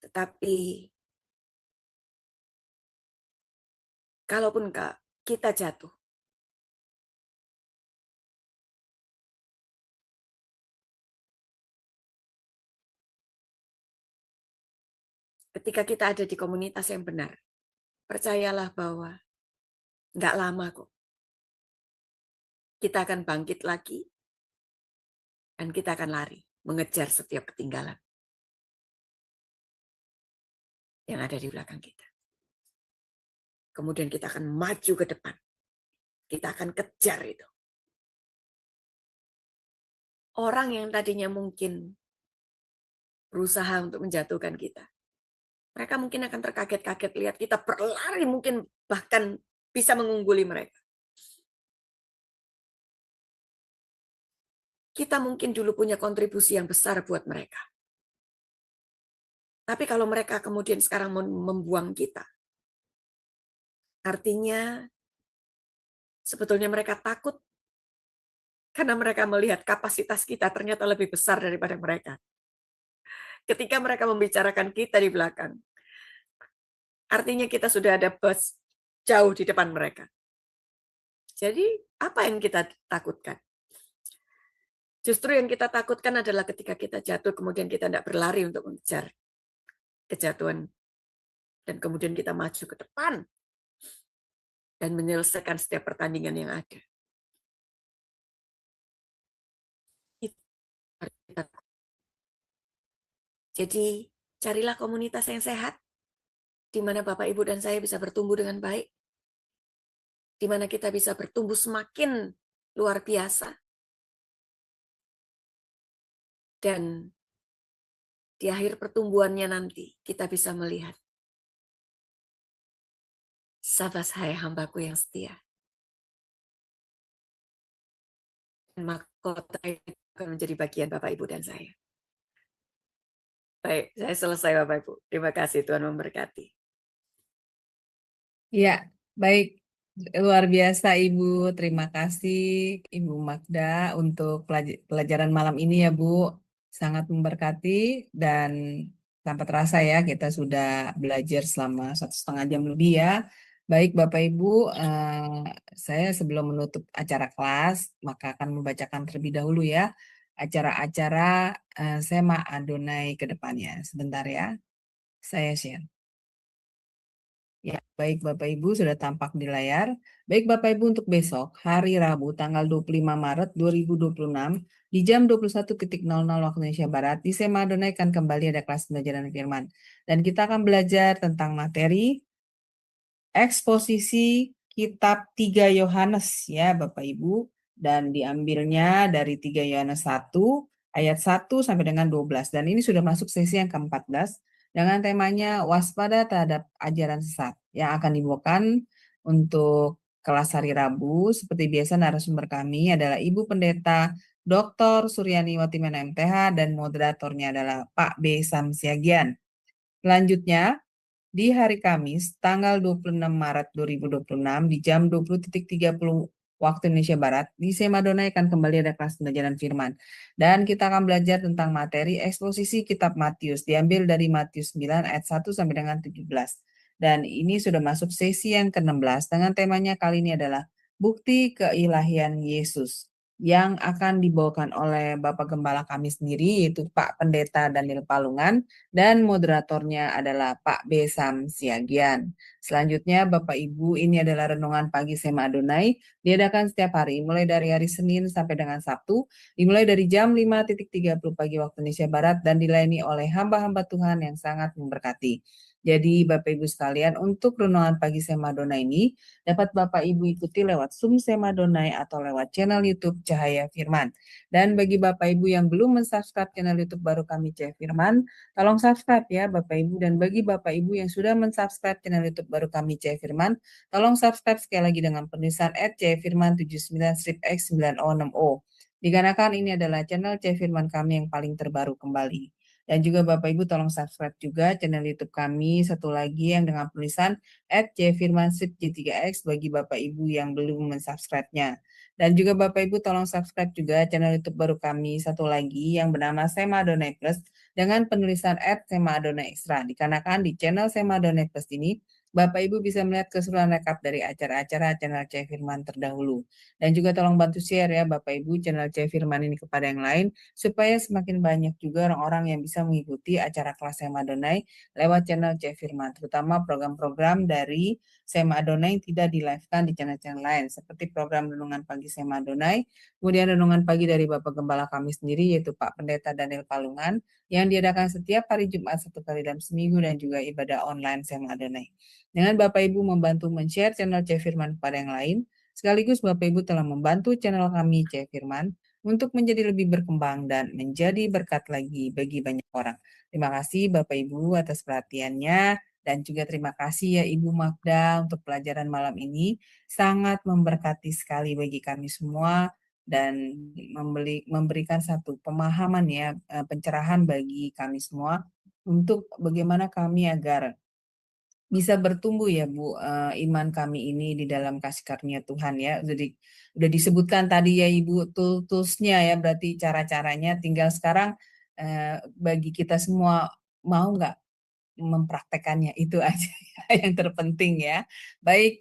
Speaker 5: Tetapi, kalaupun kita jatuh, ketika kita ada di komunitas yang benar, percayalah bahwa nggak lama kok. Kita akan bangkit lagi, dan kita akan lari, mengejar setiap ketinggalan yang ada di belakang kita. Kemudian kita akan maju ke depan. Kita akan kejar itu. orang yang tadinya mungkin berusaha untuk menjatuhkan kita. Mereka mungkin akan terkaget-kaget lihat kita berlari, mungkin bahkan bisa mengungguli mereka. Kita mungkin dulu punya kontribusi yang besar buat mereka. Tapi kalau mereka kemudian sekarang membuang kita, artinya sebetulnya mereka takut karena mereka melihat kapasitas kita ternyata lebih besar daripada mereka. Ketika mereka membicarakan kita di belakang, artinya kita sudah ada bus jauh di depan mereka. Jadi apa yang kita takutkan? Justru yang kita takutkan adalah ketika kita jatuh, kemudian kita tidak berlari untuk mengejar kejatuhan. Dan kemudian kita maju ke depan dan menyelesaikan setiap pertandingan yang ada. Jadi carilah komunitas yang sehat, di mana Bapak, Ibu, dan saya bisa bertumbuh dengan baik, di mana kita bisa bertumbuh semakin luar biasa, dan di akhir pertumbuhannya nanti kita bisa melihat, sabas hai hambaku yang setia. Mahkota itu akan menjadi bagian Bapak, Ibu, dan saya. Baik, saya selesai Bapak, Ibu. Terima kasih, Tuhan memberkati.
Speaker 2: Ya, baik. Luar biasa Ibu. Terima kasih Ibu Magda untuk pelajaran malam ini ya Bu. Sangat memberkati dan tanpa terasa ya kita sudah belajar selama 1,5 jam lebih ya. Baik Bapak Ibu, saya sebelum menutup acara kelas maka akan membacakan terlebih dahulu ya acara-acara Sema Adonai ke depannya. Sebentar ya, saya share. Ya, baik Bapak Ibu sudah tampak di layar. Baik Bapak Ibu untuk besok, hari Rabu tanggal 25 Maret 2026 di jam 21.00 waktu Indonesia Barat di Sema Adonai akan kembali ada kelas pembelajaran firman. Dan kita akan belajar tentang materi eksposisi kitab 3 Yohanes ya Bapak Ibu. Dan diambilnya dari 3 Yohanes 1 ayat 1 sampai dengan 12. Dan ini sudah masuk sesi yang ke-14. Dengan temanya waspada terhadap ajaran sesat yang akan dibawakan untuk kelas hari Rabu. Seperti biasa narasumber kami adalah Ibu Pendeta Dr. Suryani Watimena MTH dan moderatornya adalah Pak B. Samsiagian. Selanjutnya di hari Kamis tanggal 26 Maret 2026 di jam 20.30 waktu Indonesia Barat, di Sema Adonai akan kembali ada kelas pembelajaran firman. Dan kita akan belajar tentang materi eksposisi kitab Matius, diambil dari Matius 9 ayat 1 sampai dengan 17. Dan ini sudah masuk sesi yang ke-16, dengan temanya kali ini adalah bukti keilahian Yesus, yang akan dibawakan oleh Bapak Gembala kami sendiri, yaitu Pak Pendeta Daniel Palungan, dan moderatornya adalah Pak B. Samsiagian. Selanjutnya Bapak Ibu, ini adalah renungan pagi Sema Adonai, diadakan setiap hari, mulai dari hari Senin sampai dengan Sabtu, dimulai dari jam 5.30 pagi waktu Indonesia Barat, dan dilayani oleh hamba-hamba Tuhan yang sangat memberkati. Jadi Bapak Ibu sekalian, untuk renungan pagi Sema Adonai ini dapat Bapak Ibu ikuti lewat Zoom Sema Adonai atau lewat channel YouTube Cahaya Firman. Dan bagi Bapak Ibu yang belum mensubscribe channel YouTube baru kami Cahaya Firman, tolong subscribe ya Bapak Ibu. Dan bagi Bapak Ibu yang sudah mensubscribe channel YouTube baru kami Cahaya Firman, tolong subscribe sekali lagi dengan penulisan @cahayafirman79-906O. Dikarenakan ini adalah channel Cahaya Firman kami yang paling terbaru kembali. Dan juga Bapak Ibu tolong subscribe juga channel YouTube kami satu lagi yang dengan tulisan @cfirmansip3x bagi Bapak Ibu yang belum mensubscribe-nya. Dan juga Bapak Ibu tolong subscribe juga channel YouTube baru kami satu lagi yang bernama Sema Adonai Plus dengan penulisan @Sema Adonai Extra. Dikarenakan di channel Sema Adonai Plus ini Bapak Ibu bisa melihat keseluruhan rekap dari acara-acara channel Cahaya Firman terdahulu. Dan juga tolong bantu share ya Bapak Ibu channel Cahaya Firman ini kepada yang lain supaya semakin banyak juga orang-orang yang bisa mengikuti acara kelas Sema Adonai lewat channel Cahaya Firman, terutama program-program dari Sema Adonai yang tidak di-live-kan di channel-channel lain seperti program Renungan Pagi Sema Adonai, kemudian Renungan Pagi dari Bapak Gembala kami sendiri yaitu Pak Pendeta Daniel Palungan yang diadakan setiap hari Jumat 1 kali dalam seminggu dan juga ibadah online Sema Adonai. Dengan Bapak Ibu membantu men-share channel Cahaya Firman kepada yang lain, sekaligus Bapak Ibu telah membantu channel kami Cahaya Firman untuk menjadi lebih berkembang dan menjadi berkat lagi bagi banyak orang. Terima kasih Bapak Ibu atas perhatiannya dan juga terima kasih ya Ibu Magda untuk pelajaran malam ini. Sangat memberkati sekali bagi kami semua dan memberikan satu pemahaman ya, pencerahan bagi kami semua untuk bagaimana kami agar bisa bertumbuh ya Bu, iman kami ini di dalam kasih karunia Tuhan ya. Jadi udah disebutkan tadi ya Ibu tools-nya ya, berarti cara-caranya, tinggal sekarang bagi kita semua mau nggak mempraktekannya, itu aja yang terpenting ya. Baik,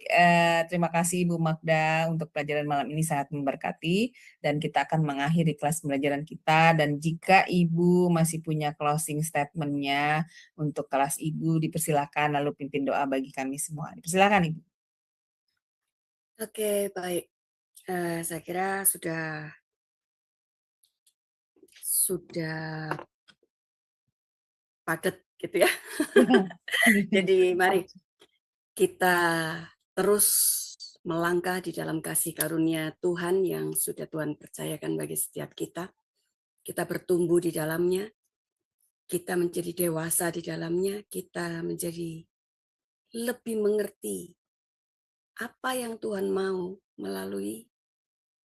Speaker 2: terima kasih Ibu Magda untuk pelajaran malam ini sangat memberkati dan kita akan mengakhiri kelas pembelajaran kita, dan jika Ibu masih punya closing statement-nya untuk kelas Ibu dipersilakan, lalu pimpin doa bagi kami semua. Dipersilakan Ibu.
Speaker 5: Oke, baik. Saya kira sudah padat gitu ya. Jadi mari kita terus melangkah di dalam kasih karunia Tuhan yang sudah Tuhan percayakan bagi setiap kita. Kita bertumbuh di dalamnya, kita menjadi dewasa di dalamnya, kita menjadi lebih mengerti apa yang Tuhan mau melalui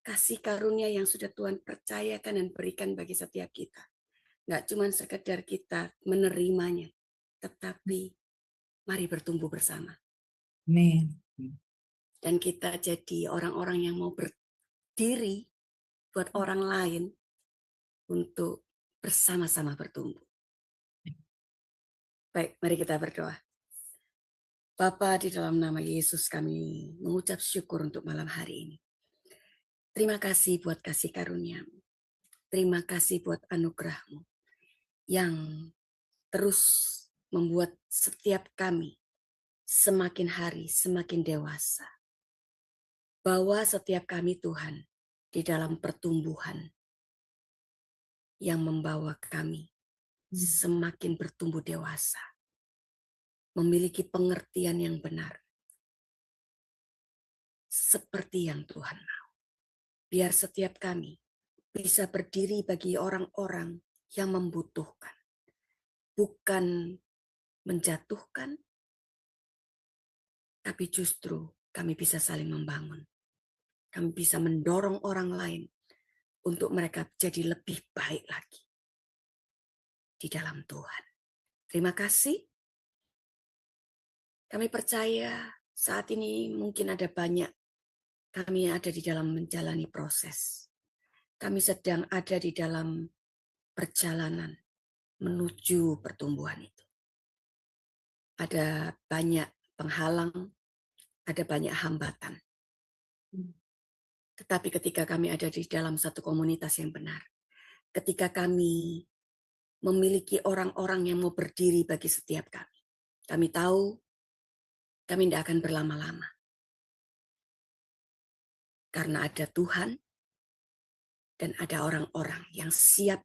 Speaker 5: kasih karunia yang sudah Tuhan percayakan dan berikan bagi setiap kita. Nggak cuma sekedar kita menerimanya, tetapi mari bertumbuh bersama.
Speaker 2: Amin.
Speaker 5: Dan kita jadi orang-orang yang mau berdiri buat orang lain untuk bersama-sama bertumbuh. Baik, mari kita berdoa. Bapa, di dalam nama Yesus kami mengucap syukur untuk malam hari ini. Terima kasih buat kasih karunia-Mu. Terima kasih buat anugerah-Mu yang terus membuat setiap kami semakin hari semakin dewasa. Bawa setiap kami Tuhan di dalam pertumbuhan yang membawa kami semakin bertumbuh dewasa. Memiliki pengertian yang benar. Seperti yang Tuhan mau. Biar setiap kami bisa berdiri bagi orang-orang yang membutuhkan. Bukan menjatuhkan, tapi justru kami bisa saling membangun. Kami bisa mendorong orang lain untuk mereka jadi lebih baik lagi di dalam Tuhan. Terima kasih. Kami percaya saat ini mungkin ada banyak kami ada di dalam menjalani proses. Kami sedang ada di dalam perjalanan menuju pertumbuhan itu. Ada banyak penghalang, ada banyak hambatan. Tetapi ketika kami ada di dalam satu komunitas yang benar, ketika kami memiliki orang-orang yang mau berdiri bagi setiap kami tahu kami tidak akan berlama-lama. Karena ada Tuhan dan ada orang-orang yang siap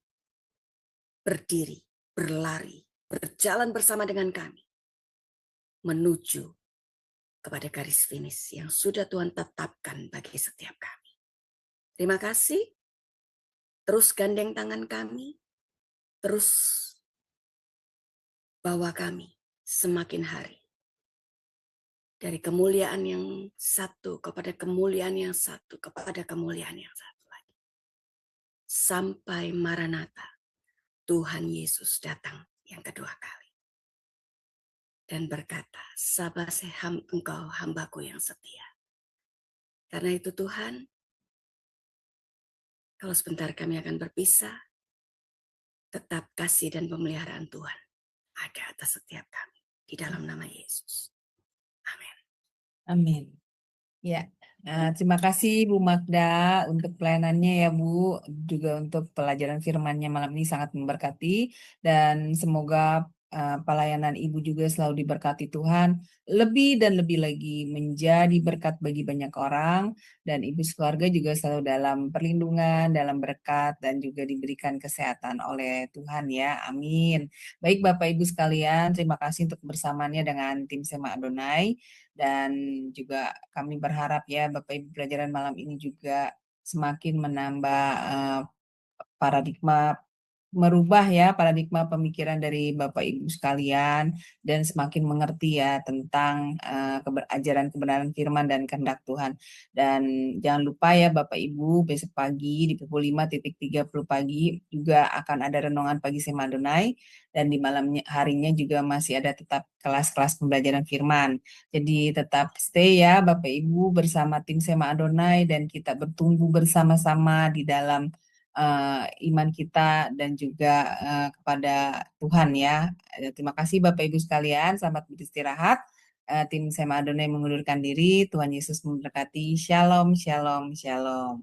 Speaker 5: berdiri, berlari, berjalan bersama dengan kami menuju kepada garis finish yang sudah Tuhan tetapkan bagi setiap kami. Terima kasih. Terus gandeng tangan kami, terus bawa kami semakin hari. Dari kemuliaan yang satu kepada kemuliaan yang satu kepada kemuliaan yang satu lagi. Sampai Maranatha, Tuhan Yesus datang yang kedua kali. Dan berkata, Sabaseham engkau hambaku yang setia. Karena itu Tuhan, kalau sebentar kami akan berpisah, tetap kasih dan pemeliharaan Tuhan ada atas setiap kami. Di dalam nama Yesus. Amin.
Speaker 2: Amin. Ya, terima kasih Bu Magda untuk pelayanannya ya Bu, juga untuk pelajaran firman-Nya malam ini sangat memberkati, dan semoga pelayanan Ibu juga selalu diberkati Tuhan, lebih dan lebih lagi menjadi berkat bagi banyak orang, dan Ibu sekeluarga juga selalu dalam perlindungan, dalam berkat, dan juga diberikan kesehatan oleh Tuhan ya, amin. Baik Bapak Ibu sekalian, terima kasih untuk kebersamaannya dengan tim Sema Adonai. Dan juga kami berharap ya Bapak Ibu pelajaran malam ini juga semakin menambah paradigma, merubah ya paradigma pemikiran dari Bapak Ibu sekalian, dan semakin mengerti ya tentang ajaran kebenaran firman dan kehendak Tuhan. Dan jangan lupa ya Bapak Ibu, besok pagi di pukul 5.30 pagi juga akan ada renungan pagi Sema Adonai, dan di malamnya harinya juga masih ada tetap kelas-kelas pembelajaran firman. Jadi tetap stay ya Bapak Ibu bersama tim Sema Adonai, dan kita bertumbuh bersama-sama di dalam iman kita dan juga kepada Tuhan ya. Terima kasih Bapak Ibu sekalian, selamat beristirahat. Tim Sema Adonai mengundurkan diri. Tuhan Yesus memberkati. Shalom, shalom, shalom.